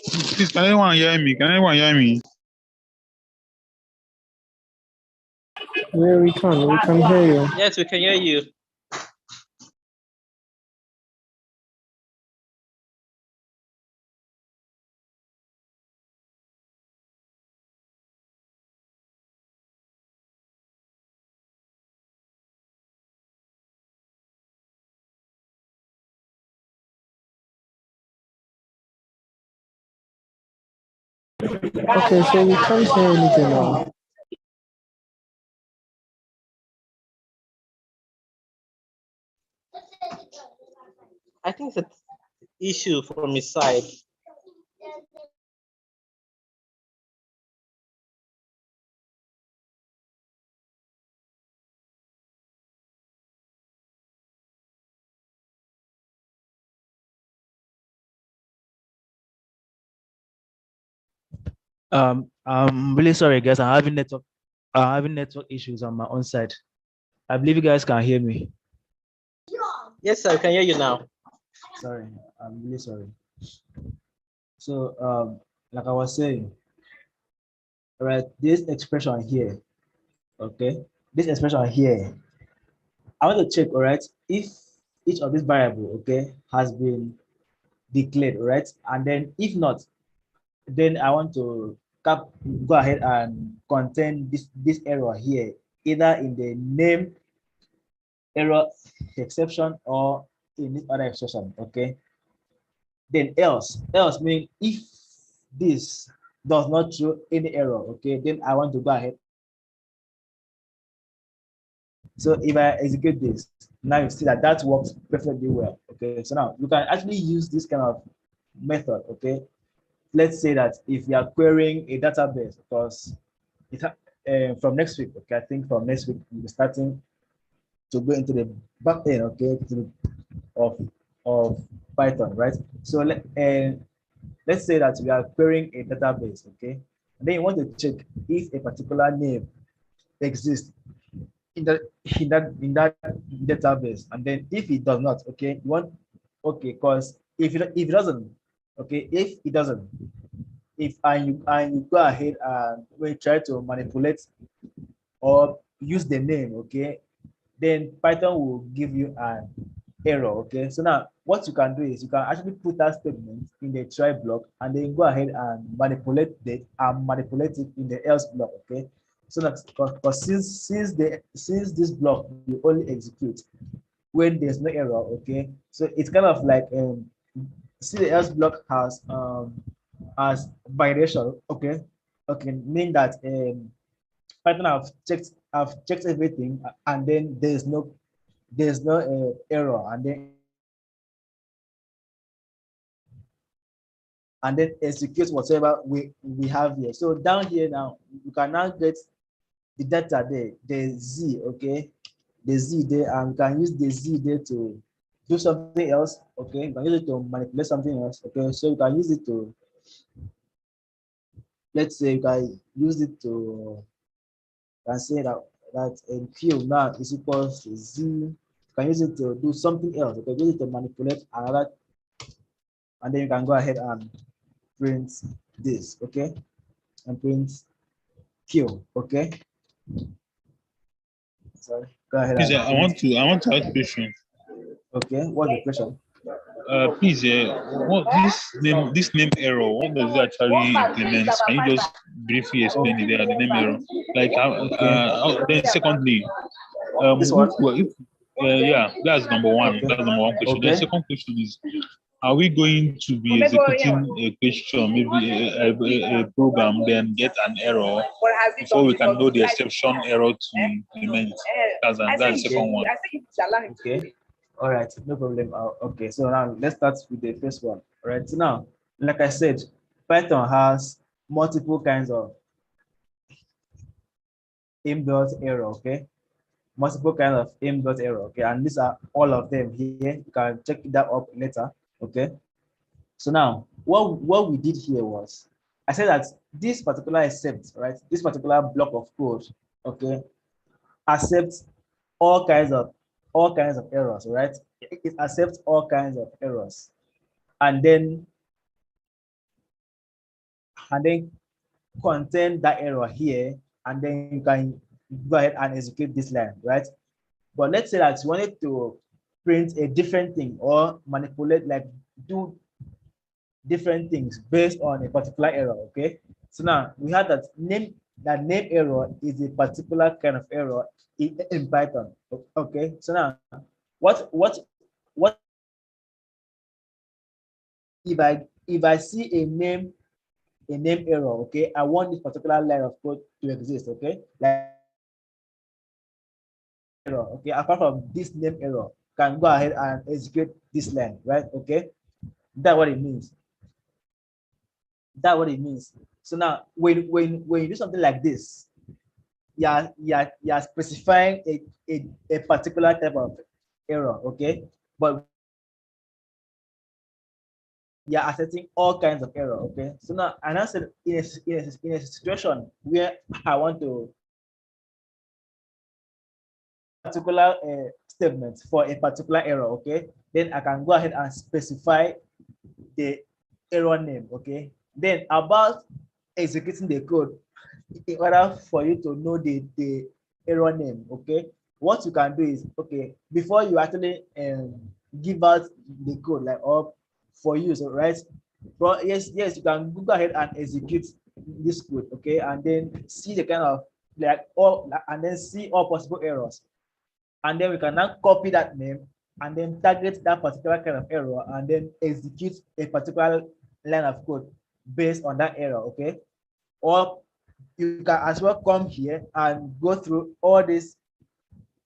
Please, can anyone hear me? Can anyone hear me? Yeah, we can hear you. Yes, we can hear you. Okay, so we can't hear anything now. I think it's an issue from his side. I'm really sorry, guys. I'm having network issues on my own side. I believe you guys can hear me. Yes, sir, we can hear you now. Sorry, I'm really sorry. So, like I was saying, right, this expression here, okay, this expression here, I want to check, all right, if each of these variable, okay, has been declared, all right, and then if not, then I want to go ahead and contain this error here, either in the name error exception or in this other exception, okay. Then else mean if this does not show any error, okay, then I want to go ahead. So if I execute this, now you see that that works perfectly well. Okay, so now you can actually use this kind of method. Okay, let's say that if you are querying a database, because from next week, okay, I think from next week we'll be starting to go into the back end, okay, of Python, right? So let's say that we are querying a database, okay, and then you want to check if a particular name exists in that in that database, and then if it does not, okay, you want, okay, because if it doesn't, okay, if it doesn't, if and you go ahead and we try to manipulate or use the name, okay, then Python will give you an error. Okay, so now what you can do is you can actually put that statement in the try block and then go ahead and manipulate it in the else block. Okay, so that's because since this block will only execute when there's no error. Okay, so it's kind of like see the else block has violation. Okay, okay, mean that Python have checked everything, and then there's no error, and then execute whatever we have here. So down here now, you can now get the data there, the z, okay, the z there, and you can use the z there to do something else. Okay, you can use it to manipulate something else. Okay, so you can use it to, let's say you can use it to, can say that q now is equals to z. You can use it to do something else. You can use it to manipulate another, and then you can go ahead and print this, okay, and print q, okay. Sorry, go ahead Please, and I print. want to ask question. Okay, what's the question? Please, what this name error? What does it actually implement? Can you just briefly explain it there? The name error, like Okay, then secondly, this what? if yeah, that's number one. Okay, That's number one question. Then okay, second question is, are we going to be executing a question, maybe a program, then get an error before we can know the exception error to implement? That's the second one. okay. All right, no problem. Okay, so now let's start with the first one. All right, so now, like I said, Python has multiple kinds of inbuilt error. Okay, multiple kinds of inbuilt error. Okay, and these are all of them here. You can check that up later. Okay, so now what we did here was, I said that this particular accept, right, this particular block of code, okay, accepts all kinds of errors, right? It accepts all kinds of errors, and then and then contain that error here, and then you can go ahead and execute this line, right? But let's say that you wanted to print a different thing or manipulate, like do different things based on a particular error, okay? So now we have that name error is a particular kind of error in Python, okay? So now what if I see a name error, okay? I want this particular line of code to exist, okay? Like error, okay? Apart from this name error, can go ahead and execute this line, right? Okay, that's what it means. That's what it means. So now, when you do something like this, you're specifying a particular type of error, okay? But you're asserting all kinds of error, okay? So now, and I said in a situation where I want to particular statement for a particular error, okay, then I can go ahead and specify the error name, okay? Then about executing the code, in order for you to know the error name, okay, what you can do is, okay, before you actually give out the code, like, or for use, right? But yes, you can go ahead and execute this code, okay, and then see the kind of like all, and then see all possible errors, and then we can now copy that name and then target that particular kind of error and then execute a particular line of code based on that error, okay? Or you can as well come here and go through all these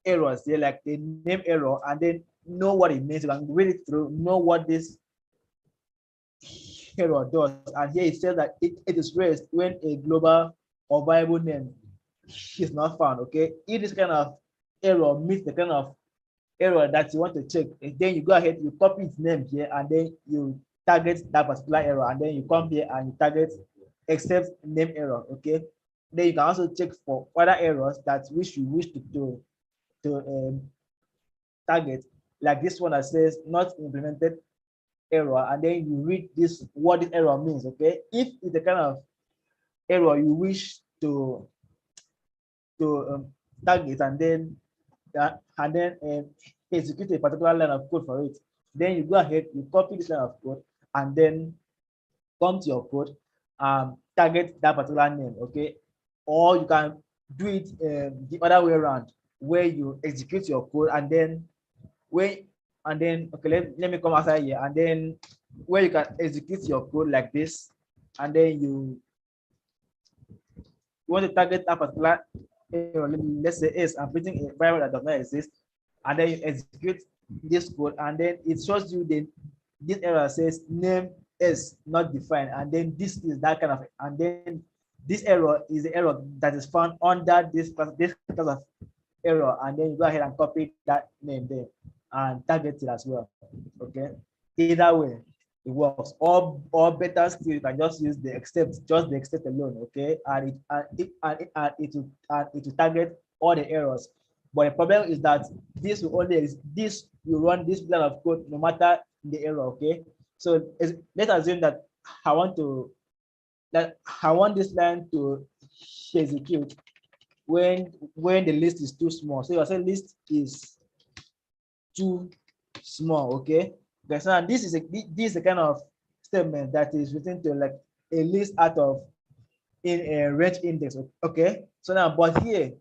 errors here, like the name error, and then know what it means. You can read it through, know what this error does. And here it says that it is raised when a global or variable name is not found, okay? If this kind of error meets the kind of error that you want to check, and then you go ahead, you copy its name here, and then you target that particular error, and then you come here and you target except name error, okay? Then you can also check for other errors that which you wish to target, like this one that says not implemented error, and then you read this what this error means, okay? If it's the kind of error you wish to target, and then execute a particular line of code for it, then you go ahead, you copy this line of code, and then come to your code, target that particular name, okay? Or you can do it the other way around, where you execute your code, and then okay, let me come outside here, and then where you can execute your code like this, and then you want to target that particular, let's say S, I'm putting a variable that does not exist, and then you execute this code, and then it shows you this error says name is not defined, and then this is that kind of, and then this error is the error that is found under this kind of error, and then you go ahead and copy that name there and target it as well, okay? Either way it works, or better still, you can just use the except, just the except alone, okay? And it will target all the errors. But the problem is that this will only this you run this line of code no matter the error, okay? So let's assume that I want this line to execute when the list is too small. So you say list is too small, okay? Because now this is a kind of statement that is written to like a list out of in a range index, okay? So now, but here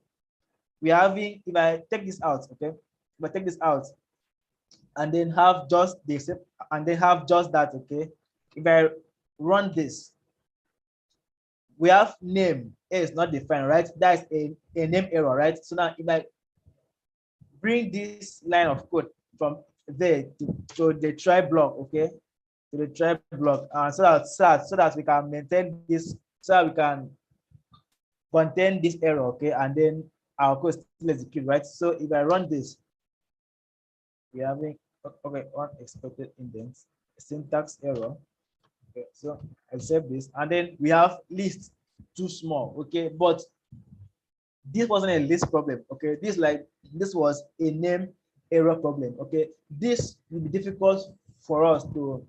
we are having, if I take this out, okay? If I take this out and then have just this, and then have just that, okay? If I run this, we have name is not defined, right? That's a name error, right? So now if I bring this line of code from there to the try block, okay, to the try block, so that we can maintain this, so that we can contain this error, okay, and then our code still execute, right? So if I run this, we're having, okay, unexpected indents, syntax error, okay, so accept this, and then we have list too small, okay, but this wasn't a list problem, okay? This was a name error problem, okay? This will be difficult for us to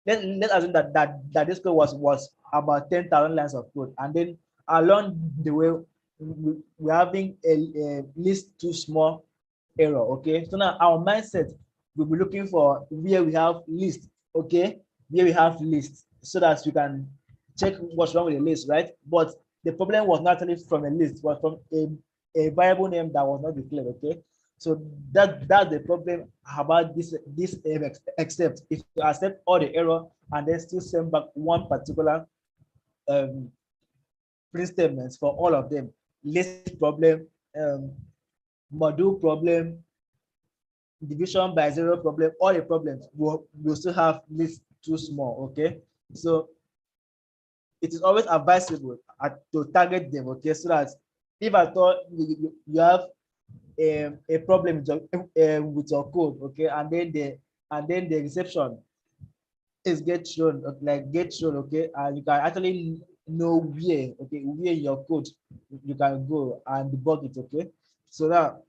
let's assume that this code was about 10,000 lines of code, and then along the way we're having a list too small error. Okay, so now our mindset will be looking for where we have list. Okay, where we have list, so that we can check what's wrong with the list, right? But the problem was not actually from a list, but from a variable name that was not declared. Okay, so that's the problem about this except if you accept all the error and then still send back one particular um, print statements for all of them. List problem, module problem, division by zero problem, all the problems will still have list too small. Okay, so it is always advisable to target them. Okay, so that if I thought you have a problem with your code, okay, and then the reception is get shown, okay, and you can actually know where, okay, where your code you can go and debug it. Okay, so that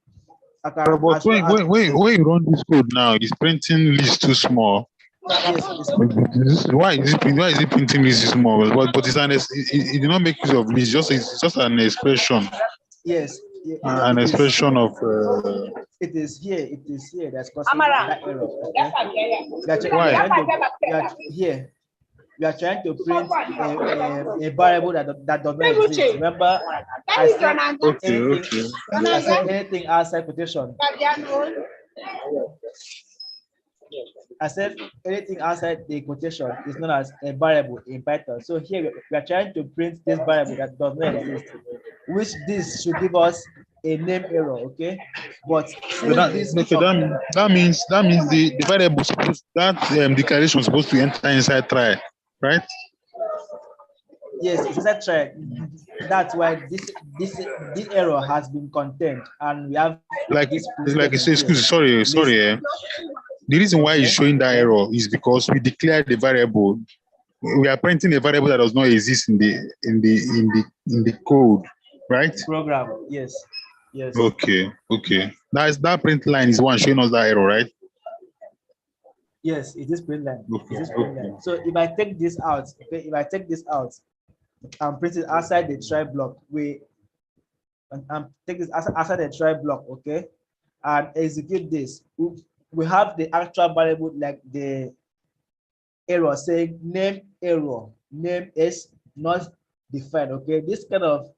I can, But as well as, when you run this code now, it's printing list too small. yes, Why is it printing list too small? But it did not make use of list. It's just an expression, yes, an expression of. it is here that's causing that error. Okay, here we are trying to print a variable that does not exist. Remember, I said anything outside quotation. I said anything outside the quotation is known as a variable in Python. So here we are trying to print this variable that does not exist, which this should give us a name error. Okay, but that means the variable declaration is supposed to enter inside try, right? Yes, it's inside try. That's why this error has been contained, and we have sorry. The reason why it's showing that error is because we declared the variable. We are printing a variable that does not exist in the code, right? Program, yes. Okay. That print line is one showing us that error, right? Yes, it is print line. Okay. So if I take this out, okay, and print it outside the try block, and take this outside the try block, okay, and execute this, we have the actual variable, like the error saying name is not defined. Okay, this kind of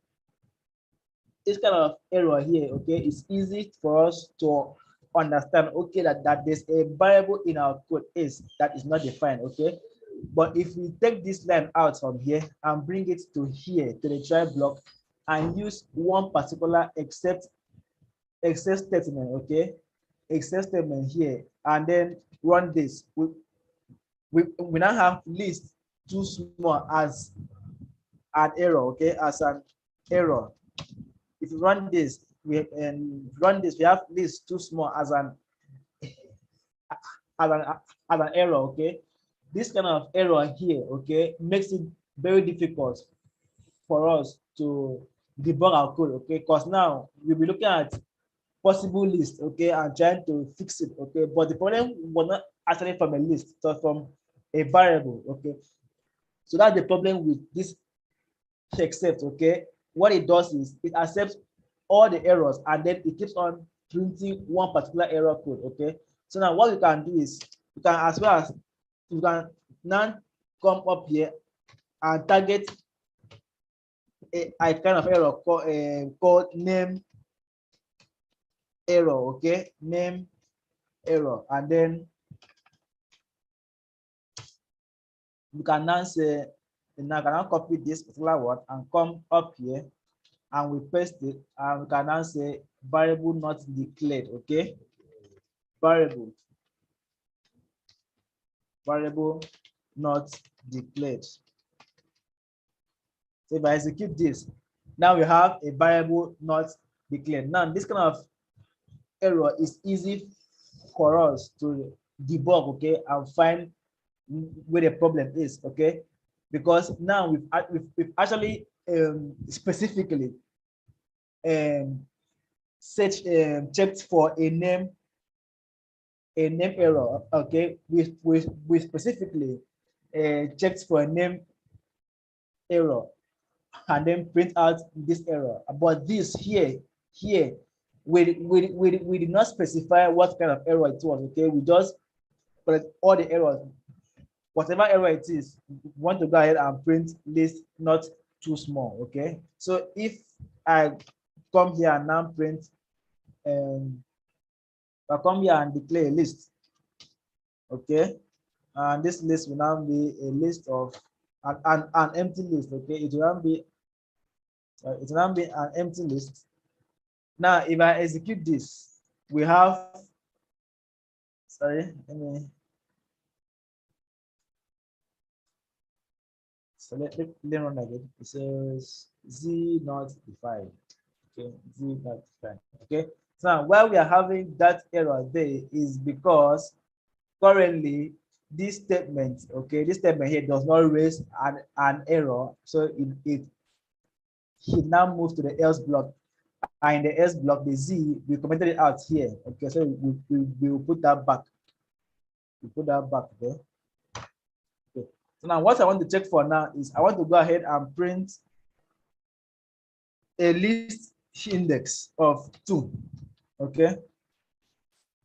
error here, okay, it's easy for us to understand, okay, that there's a variable in our code that is not defined. Okay, but if we take this line out from here and bring it to here, to the try block, and use one particular except statement, okay, except statement here, and then run this, we now have list too small as an error. Okay, as an error. If you run this, we have list too small as an error. Okay, this kind of error here, okay, makes it very difficult for us to debug our code. Okay, because now we'll be looking at possible list, okay, and trying to fix it. Okay, but the problem was not actually from a list, so from a variable. Okay, so that's the problem with this except. Okay, what it does is it accepts all the errors, and then it keeps on printing one particular error code. Okay, so now what you can do is you can, as well as you can now come up here and target a kind of error called name error. Okay, name error, and then you can now say, now I can now copy this particular word and come up here, and we paste it, and we can now say variable not declared. Okay, variable not declared. So if I execute this, now we have a variable not declared. Now this kind of error is easy for us to debug, okay, and find where the problem is. Okay, because now we've actually specifically checked for a name error. Okay, we specifically checked for a name error and then print out this error. But this here, we did not specify what kind of error it was. Okay, we just put all the errors, whatever error it is, we want to go ahead and print list not too small. Okay, so if I come here and now print, I come here and declare a list. Okay, and this list will now be a list of an empty list. Okay, it will now be an empty list. Now, if I execute this, we have, sorry, let me, so let run again. It says z not defined. Okay, z not defined. Okay, so now why we are having that error there is because currently this statement, okay, this statement here does not raise an error, so it now moves to the else block, and in the else block the z, we commented it out here. Okay, so we will put that back. We put that back there. Okay, so now what I want to check for now is I want to go ahead and print a list index of 2. Okay,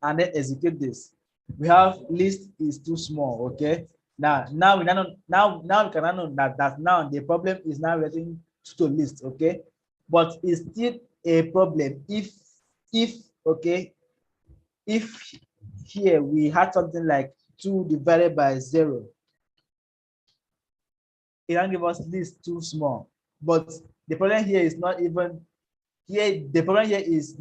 and then execute this. We have list is too small. Okay, now we can now know that now the problem is now relating to list. Okay, but it's still a problem if okay, if here we had something like 2 divided by 0, it can give us list too small. But the problem here is not even here. The problem here is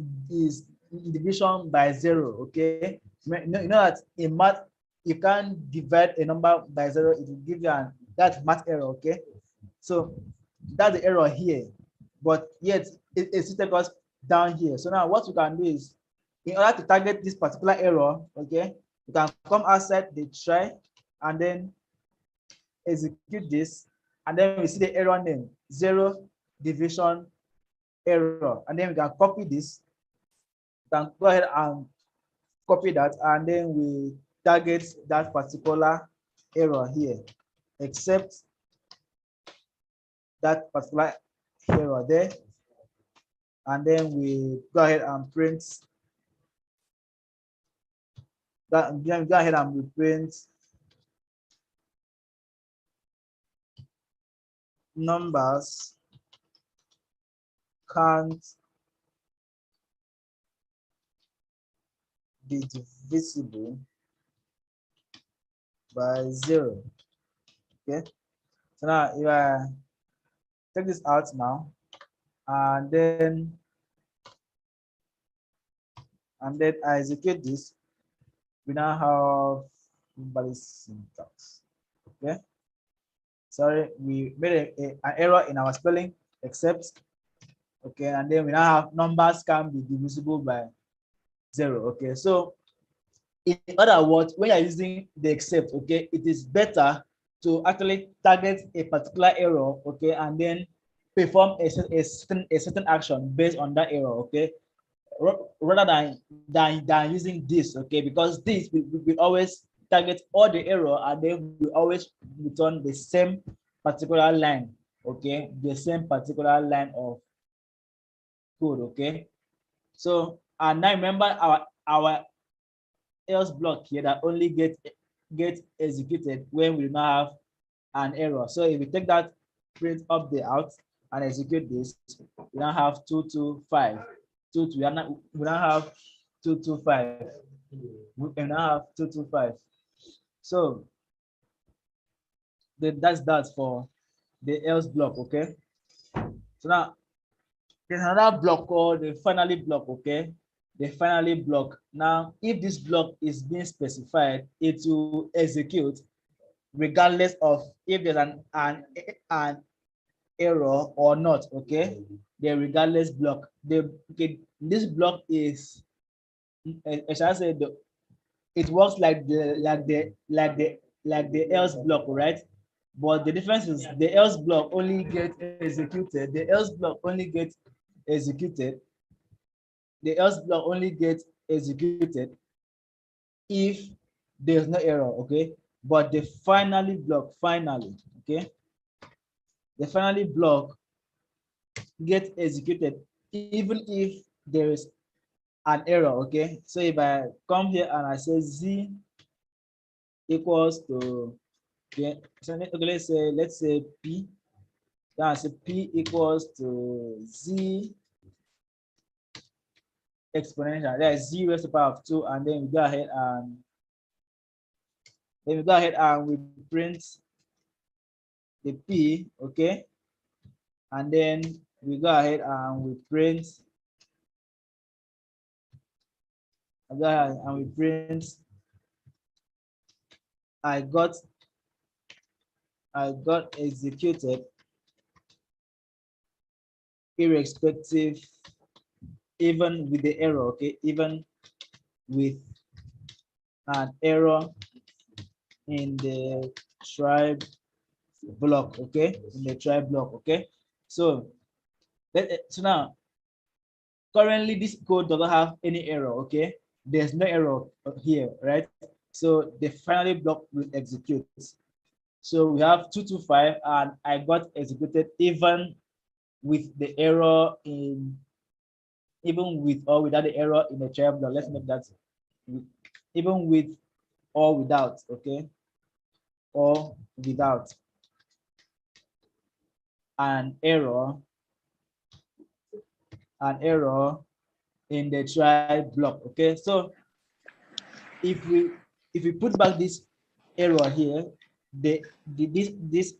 division by 0. Okay, you know that in math you can't divide a number by 0, it will give you that math error. Okay, so that's the error here, but yet it's still us down here. So now what we can do is, in order to target this particular error, okay, you can come outside the try and then execute this, and then we see the error name 0 division error, and then we can copy this. We can go ahead and copy that, and then we target that particular error here, except that particular error there, and then we go ahead and print that. Then go ahead and reprint numbers can't be divisible by 0. Okay, so now if I take this out now, and then I execute this, we now have invalid syntax. Okay, sorry, we made an error in our spelling, except. Okay, and then we now have numbers can be divisible by 0. Okay, so in other words, when you're using the except, okay, it is better to actually target a particular error, okay, and then perform a certain action based on that error. Okay, rather than using this. Okay, because this we always target all the error, and then we always return the same particular line. Okay, the same particular line of code. Okay, so and now remember our else block here that only get executed when we do not have an error. So if we take that print up the out and execute this, we now have 225. We now have 225. We now have 225. So that's that for the else block. Okay, so now there's another block called the finally block. Okay, the finally block. Now if this block is being specified, it will execute regardless of if there's an error or not. Okay, the regardless block, this block is, as I said, it works like the else block, right? But the difference is the else block only gets executed. The else block only gets executed. The else block only gets executed if there's no error. Okay, but the finally block, finally, okay, the finally block get executed even if there is an error. Okay, so if I come here and I say z equals to, okay, so let's say p, that's p equals to z exponential, that's z raised to the power of 2, and then we go ahead and we print the p, okay, and then we go ahead and we print I got executed irrespective, even with the error, okay, even with an error in the try block, okay, in the try block, okay. So now currently this code doesn't have any error, okay, there's no error here, right? So the finally block will execute. So we have 225, and I got executed even with the error in, even with or without the error in the try block. Let's make that even with or without, okay, or without an error in the try block, okay. So if we put back this error here, this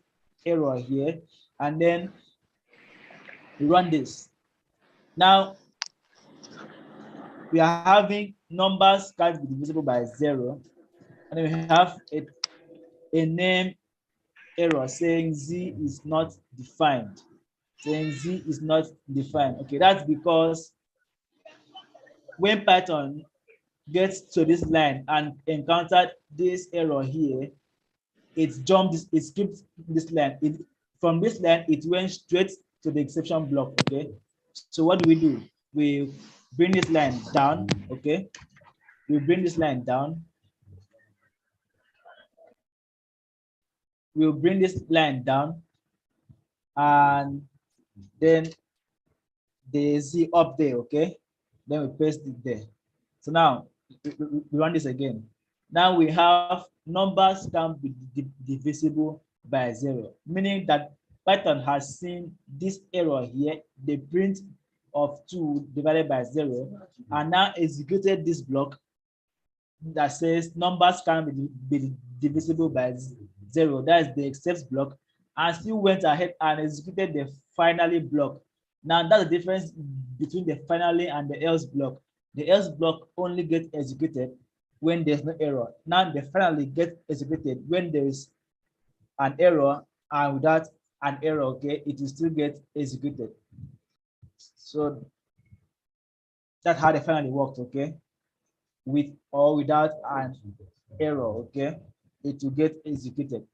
error here, and then we run this, now we are having numbers can't be divisible by 0, and then we have a name error saying z is not defined, okay. That's because when Python gets to this line and encountered this error here, it skipped this line. From this line, it went straight to the exception block, okay. So what do? We bring this line down, okay. We bring this line down. We'll bring this line down, and then the z up there, okay. Then we paste it there. So now we run this again. Now we have numbers can be divisible by 0, meaning that Python has seen this error here, the print of 2 divided by 0, and now executed this block that says numbers can be divisible by 0. That is the except block, and still went ahead and executed the finally block. Now that's the difference between the finally and the else block. The else block only gets executed when there's no error. Now the finally gets executed when there is an error, and without an error, okay, it will still get executed. So that's how the finally works, okay, with or without an error, okay, it will get executed.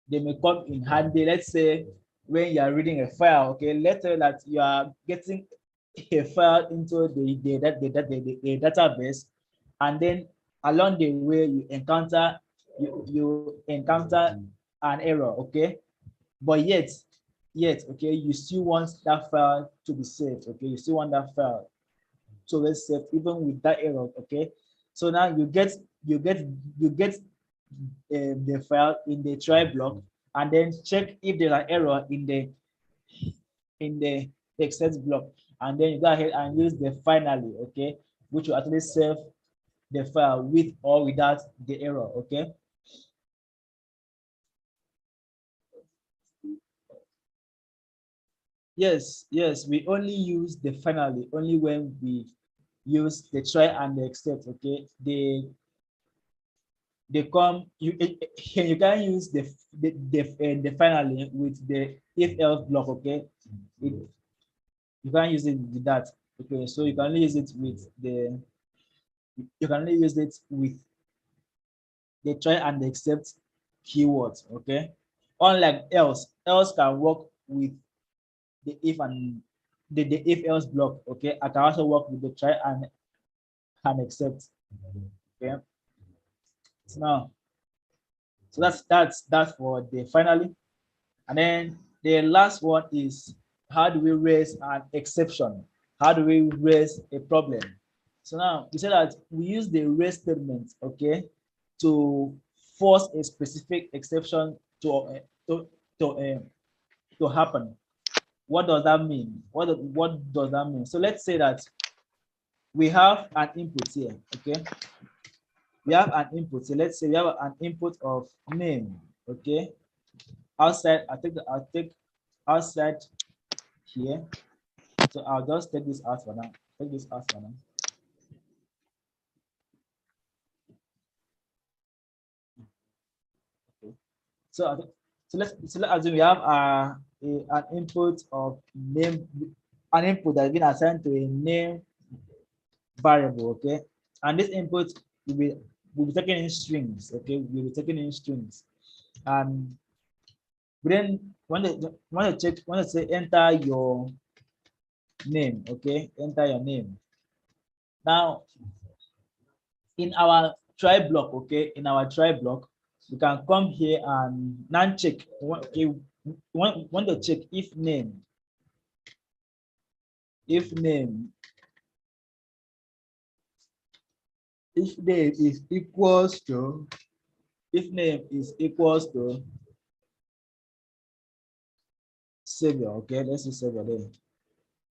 They may come in handy. Let's say when you are reading a file, okay, let's say that you are getting a file into the database, and then along the way you encounter an error, okay, but yet okay, you still want that file to be saved, okay, you still want that file to be saved even with that error, okay. So now you get the file in the try block, and then check if there's an error in the except block, and then you go ahead and use the finally, okay, which will actually save the file with or without the error, okay. Yes, we only use the finally only when we use the try and the except, okay. They come, you can use the finally with the if else block, okay. You can use it with that, okay. So you can only use it with the try and the except keywords, okay. Unlike else can work with the if and the if else block, okay. I can also work with the try and except, okay. So now, so that's for the finally. And then The last one is, how do we raise an exception? How do we raise a problem? So now we say that we use the raise statement, okay, to force a specific exception to happen. What does that mean? What does that mean? So let's say that we have an input here, okay? We have an input. So let's say we have an input of name, okay? Outside, I'll take outside here. So I'll just take this out for now. Take this out for now. Okay. So let's assume we have an input of name, an input that has been assigned to a name variable, okay? And this input will be taken in strings, okay? Will be taken in strings. And then when they say enter your name, okay? Enter your name. Now, in our try block, okay? In our try block, we can come here and now check. Okay, want to check if name is equals to, if name is equals to savior, okay, let's see savior there.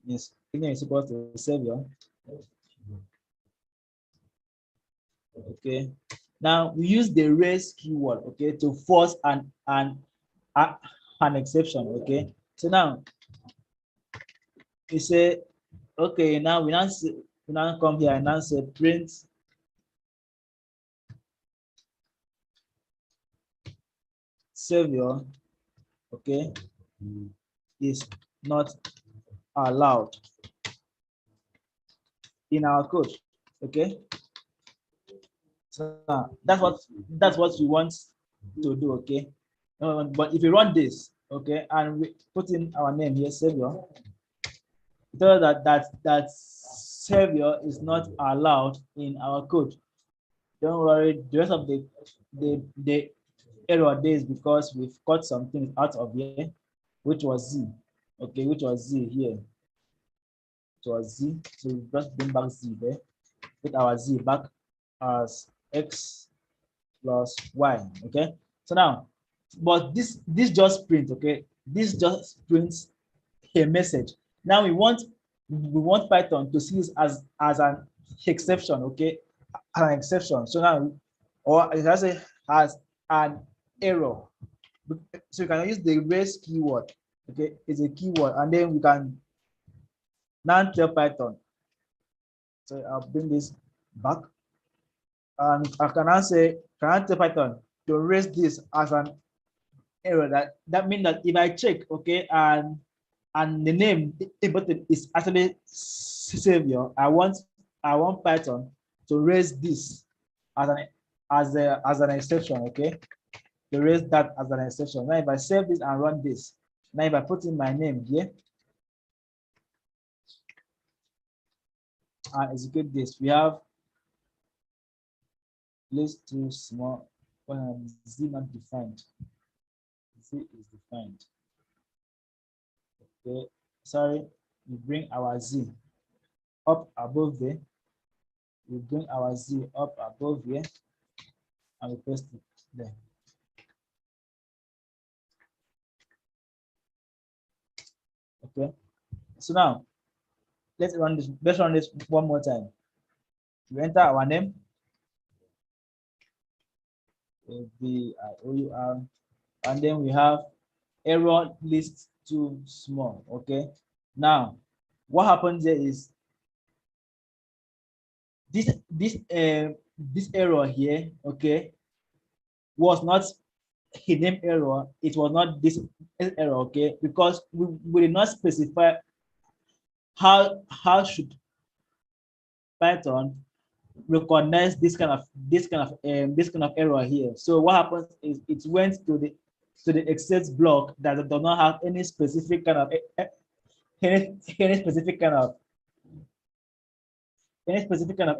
Yes, if name is equals to savior. Okay, now we use the raise keyword, okay, to force an exception, okay. So now we say, okay, now we now come here and now say print savior, okay, is not allowed in our code, okay. So that's what we want to do, okay. But if we run this, okay, and we put in our name here, savior, tell that savior is not allowed in our code. Don't worry, the rest of the error there is because we've cut something out of here, which was z, okay, which was z here. It was z, so we just bring back z there, put our z back as x plus y, okay. So now, but this just print, okay, this just prints a message. Now we want Python to see this as an exception, okay, an exception. So now, or it has a as an error. So you can use the raise keyword, okay, it's a keyword, and then we can now tell Python. So I'll bring this back, and I can now say, can I tell Python to raise this as an error? That means that if I check, okay, and the name inputted is actually savior, I want Python to raise this as an exception, okay, to raise that as an exception. Now if I save this and run this, now if I put in my name here and execute this, we have list too small when z not defined. Z is defined. Okay, sorry, we bring our z up above there. We bring our z up above here and we paste it there. Okay, so now let's run this one more time. We enter our name, VIOUR, and then we have error list too small. Okay, now what happens there is this error here, okay, was not a name error. It was not this error, okay, because we did not specify how should Python recognize this kind of error here. So what happens is it went to the exit block that does not have any specific kind of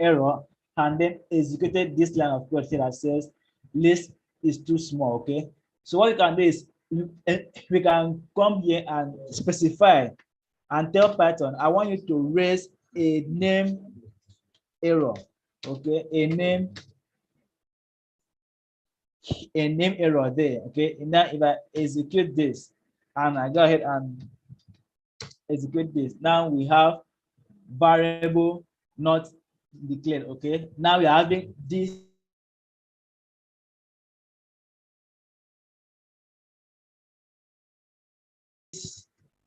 error, and then executed this line of code here that says list is too small, okay. So what you can do is we can come here and specify and tell Python, I want you to raise a name error, okay, a name error there, okay. And now if I execute this and I go ahead and execute this, now we have variable not declared, okay. Now we are having this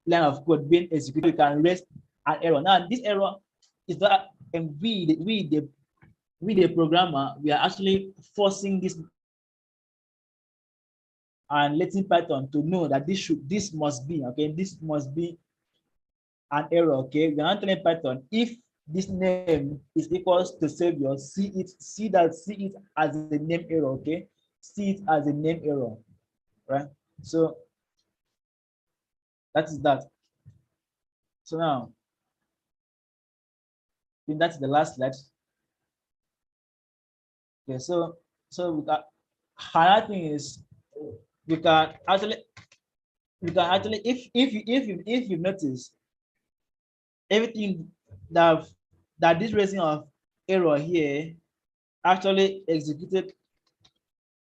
line of code being executed. You can raise an error. Now this error is that, and we the programmer, we are actually forcing this and letting Python to know that this must be, okay, this must be an error, okay. We are not telling Python if this name is equals to savior, see it as a name error, okay. See it as a name error, right? So that is that. So now, I think that's the last slide. Okay, so we got another thing is we can actually if you notice everything that this raising of error here actually executed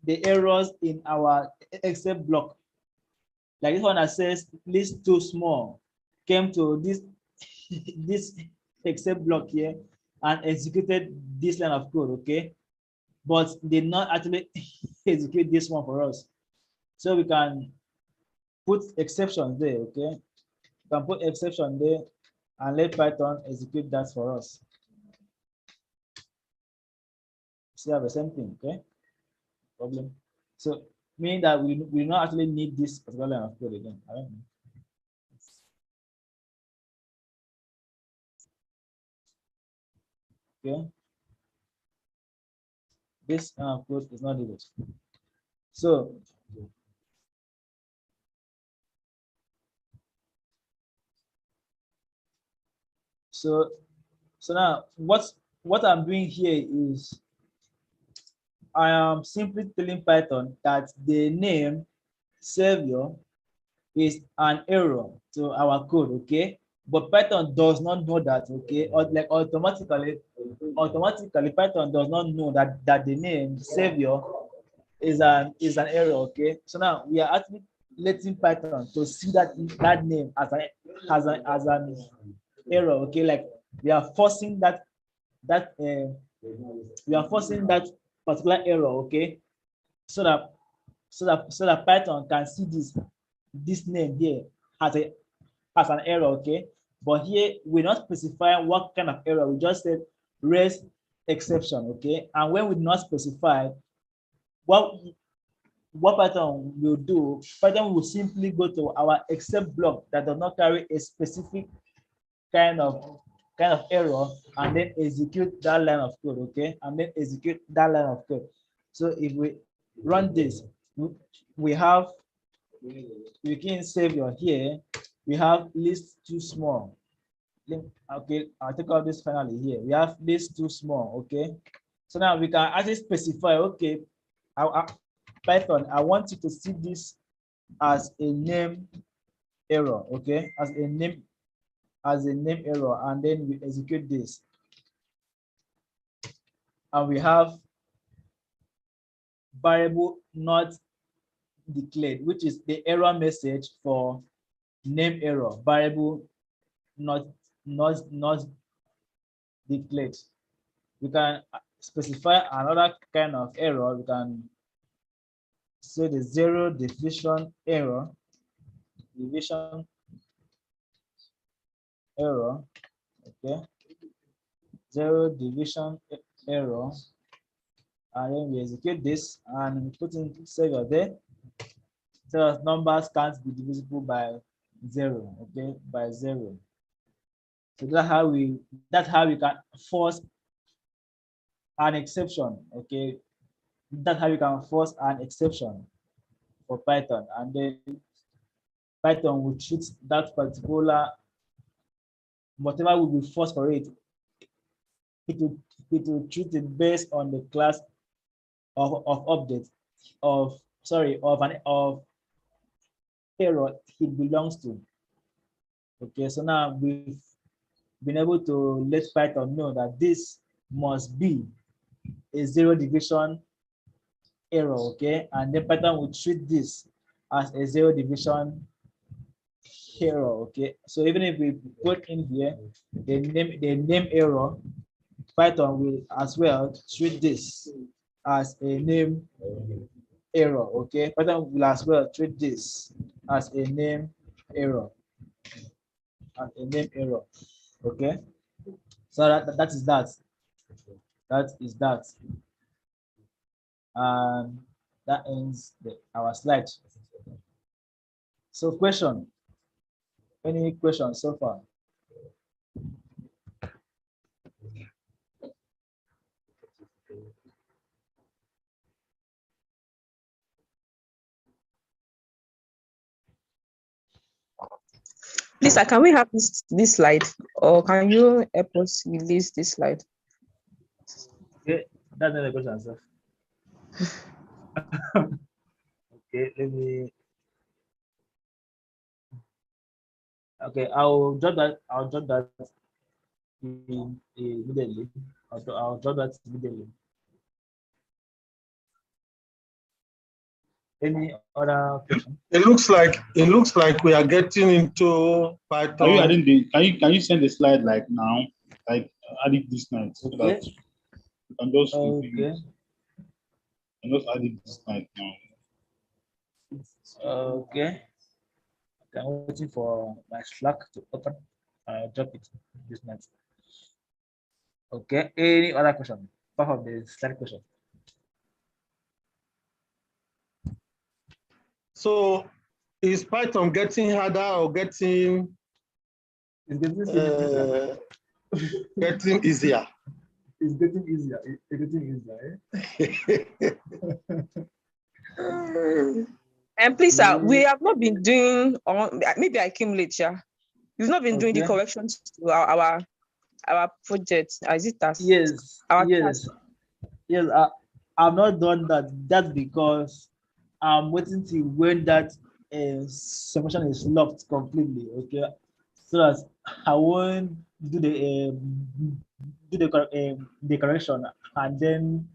the errors in our except block. Like this one that says list too small came to this this except block here and executed this line of code, okay, but did not actually execute this one for us. So we can put exceptions there, okay. We can put exception there and let Python execute that for us. Still have the same thing, okay. Problem. So meaning that we not actually need this particular line of code again. I don't know. Okay. This code is not needed. So now what I'm doing here is I am simply telling Python that the name savior is an error to our code, okay? But Python does not know that, okay? Or like automatically Python does not know that the name savior is an error, okay? So now we are actually letting Python to see that name as an error, okay? Like we are forcing that particular error, okay? So that Python can see this name here as an error, okay? But here we're not specifying what kind of error. We just said raise exception, okay? And when we not specify what Python will do, Python will simply go to our except block that does not carry a specific kind of error and then execute that line of code, okay? And then execute that line of code. So if we run this, we have, we can savior here, we have list too small. Okay, I'll take out this finally here. We have list too small, okay? So now we can actually specify, okay, Python, I want you to see this as a name error, okay? As a name error, and then we execute this. And we have variable not declared, which is the error message for name error, variable not declared. We can specify another kind of error. We can say the zero division error, okay, zero division error, and then we execute this and put in savior there, so that numbers can't be divisible by 0, okay, by 0. So that's how we can force an exception, okay. That's how we can force an exception for Python, and then Python will treat that particular, whatever will be forced for it, it will treat it based on the class of object of error it belongs to. Okay, so now we've been able to let Python know that this must be a zero division error, okay? And then Python will treat this as a zero division error, okay? So even if we put in here the name error, Python will as well treat this as a name error, okay? Python will as well treat this as a name error, okay? So that is that. That is that. And that ends our slide. So question, any questions so far? Please, can we have this slide, or can you help us release this slide? Okay, that's not the question, sir. Okay, let me. Okay, I'll drop that. I'll drop that immediately. I'll drop that immediately. Any other question? It looks like we are getting into Python. Are you adding the? Can you send the slide like now? Like add it this night so Okay. that you can just Okay. and just add it this night now. Okay. I'm waiting for my Slack to open. I'll drop it this night. Okay. Any other question? Part of the slide question. So is Python getting harder or getting getting easier? It's getting easier. It's getting easier. And please, we have not been doing, or maybe I came late, yeah. We've not been doing the corrections to our project. Is it task? Yes. Our yes. task. Yes. I've not done that. That's because I'm waiting till when that submission is locked completely. Okay, so that I won't do the correction, and then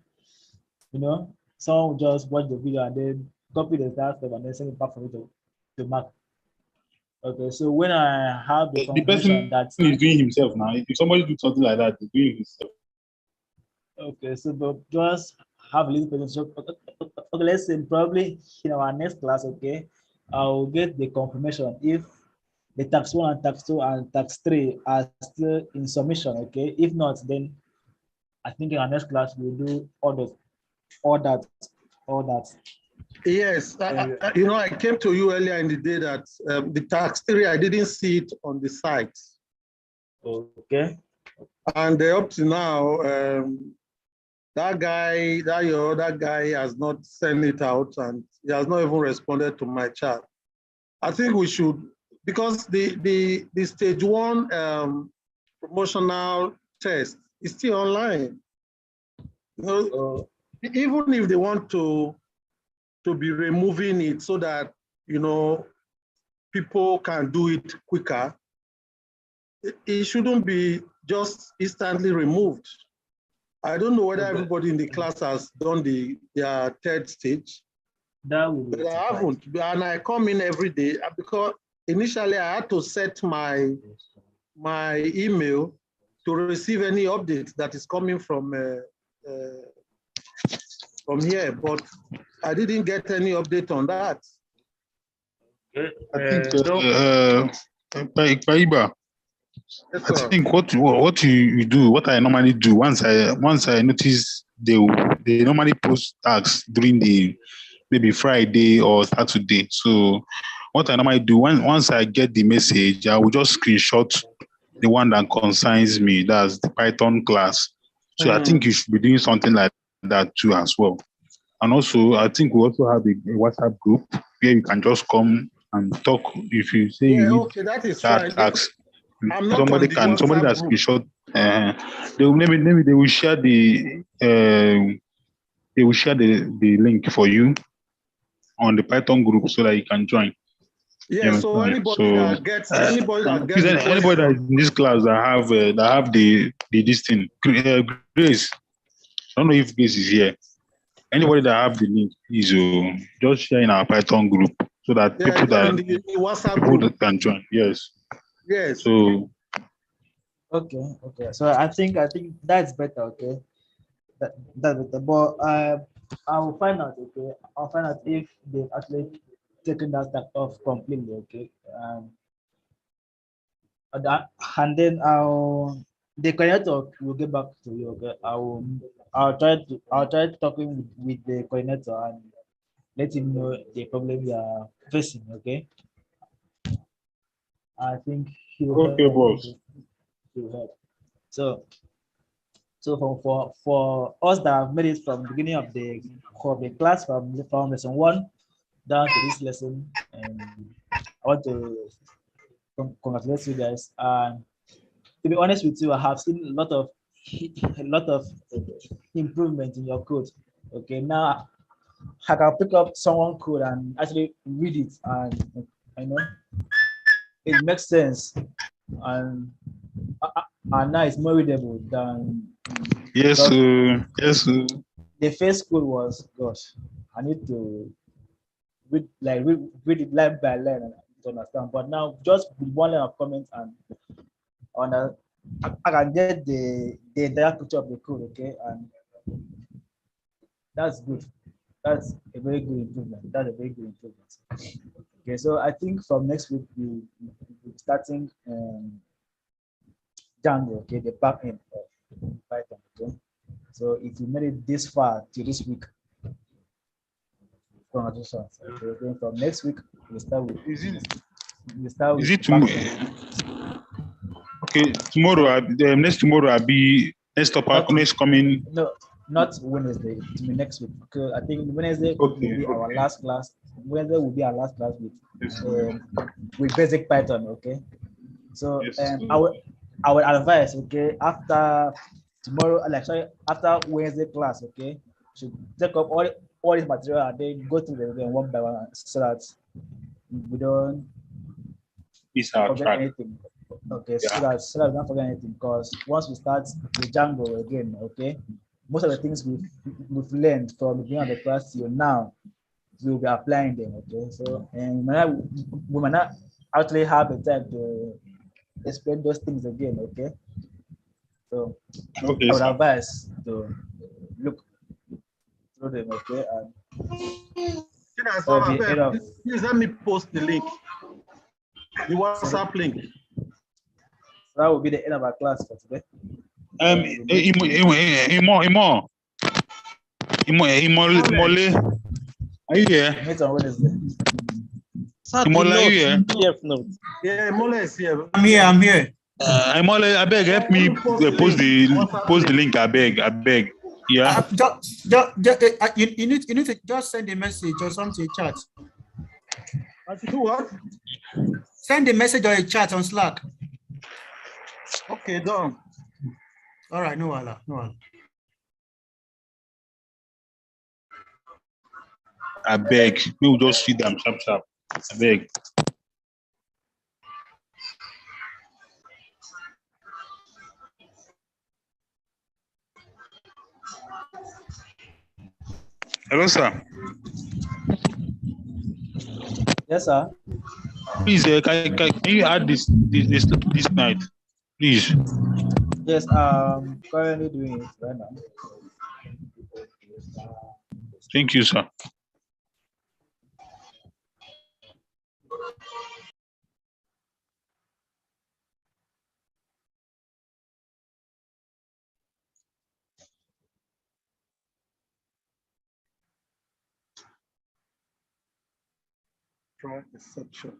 someone will just watch the video and then copy the task and then send it back for me to mark. Okay, so when I have the person that is doing himself now. If somebody do something like that, he's doing himself. Okay, so but just have a little presentation. Okay, let's say probably in our next class, okay, I'll get the confirmation if the tax 1 and tax 2 and tax 3 are still in submission, okay. If not, then I think in our next class we'll do all that. Yes, I came to you earlier in the day that the tax 3, I didn't see it on the site. Okay. And up to now, that other guy has not sent it out, and he has not even responded to my chat. I think we should, because the stage 1 promotional test is still online. Even if they want to be removing it so that people can do it quicker, it shouldn't be just instantly removed. I don't know whether everybody in the class has done their third stage. That will be but I haven't, and I come in every day because initially I had to set my email to receive any updates that is coming from here, but I didn't get any update on that. I think Paiba. I think what you do, what I normally do, once I notice they normally post tags during the maybe Friday or Saturday. So what I normally do, once I get the message, I will just screenshot the one that concerns me. That's the Python class. So I think you should be doing something like that too as well. And also, I think we also have a WhatsApp group where you can just come and talk if you say you need that is that fine. tax. Somebody that screenshot. Maybe they will share the link for you on the Python group so that you can join. Yeah, so anybody that gets Is there the anybody that question, is in this class that have the this thing? Grace, I don't know if Grace is here. Anybody that have the link, please just share in our Python group so that yeah, in the WhatsApp people group. that can join. Yes. Yes. So Okay. So I think that's better. Okay. That's better. But I will find out. Okay. I'll find out if they've actually taken that step off completely. Okay. And then the coordinator will get back to you. Okay. I'll try talking with the coordinator and let him know the problem you are facing. Okay. I think he will okay, help. boss. Okay. He will help. So for us that have made it from the beginning of the class from lesson 1 down to this lesson, and I want to congratulate you guys. And to be honest with you, I have seen a lot of improvement in your code. Okay, now I can pick up someone code and actually read it, and I know it makes sense, and now it's more readable than Yes, just yes. the first code was, gosh, I need to read it line by line to understand. But now just with one line of comment and on I can get the entire picture of the code, okay, and that's good. That's a very good improvement. That's a very good improvement. Okay, so I think from next week we'll be starting Django, okay, the back end of Python, okay. So if you made it this far to this week, congratulations. Okay, then from next week we'll start with Is it tomorrow? Okay, tomorrow. Next tomorrow I'll be next coming. No, not Wednesday. To be next week. Okay, I think Wednesday will be our last class. Wednesday will be our last class with basic Python. Okay, so I would advise. Okay, after tomorrow, like sorry, after Wednesday class. Okay, should take up all this material and then go through them one by one so that we don't forget anything. Okay, so that we don't forget anything, because once we start the Django again, okay, most of the things we've learned from the beginning of the class till now, we'll be applying them. Okay, so and we might not actually have the time to explain those things again. Okay, so I would advise to look through them. Okay, and please let me post the link, the WhatsApp link. That will be the end of our class for today. Mole, are you here? Meet on Wednesday. Mole, are you here? Yeah, Mole is here. I'm here. Mole, I beg, help me post the link. I beg. Yeah. You need to just send a message or something chat. Do what? Send a message or a chat on Slack. Okay, done. All right, no wala. I beg. We will just feed them sharp. I beg. Hello, sir. Yes, sir. Please, can you add this night, please? Yes, currently doing it right now. Thank you, sir. Try a section.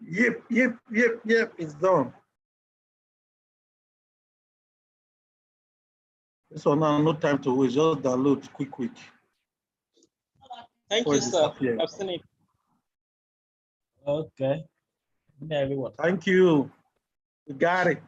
Yep, it's done. So now no time to waste, just download quick. Thank Before you, it sir. disappears. I've seen it. Okay. Good day, everyone. Thank you. You got it.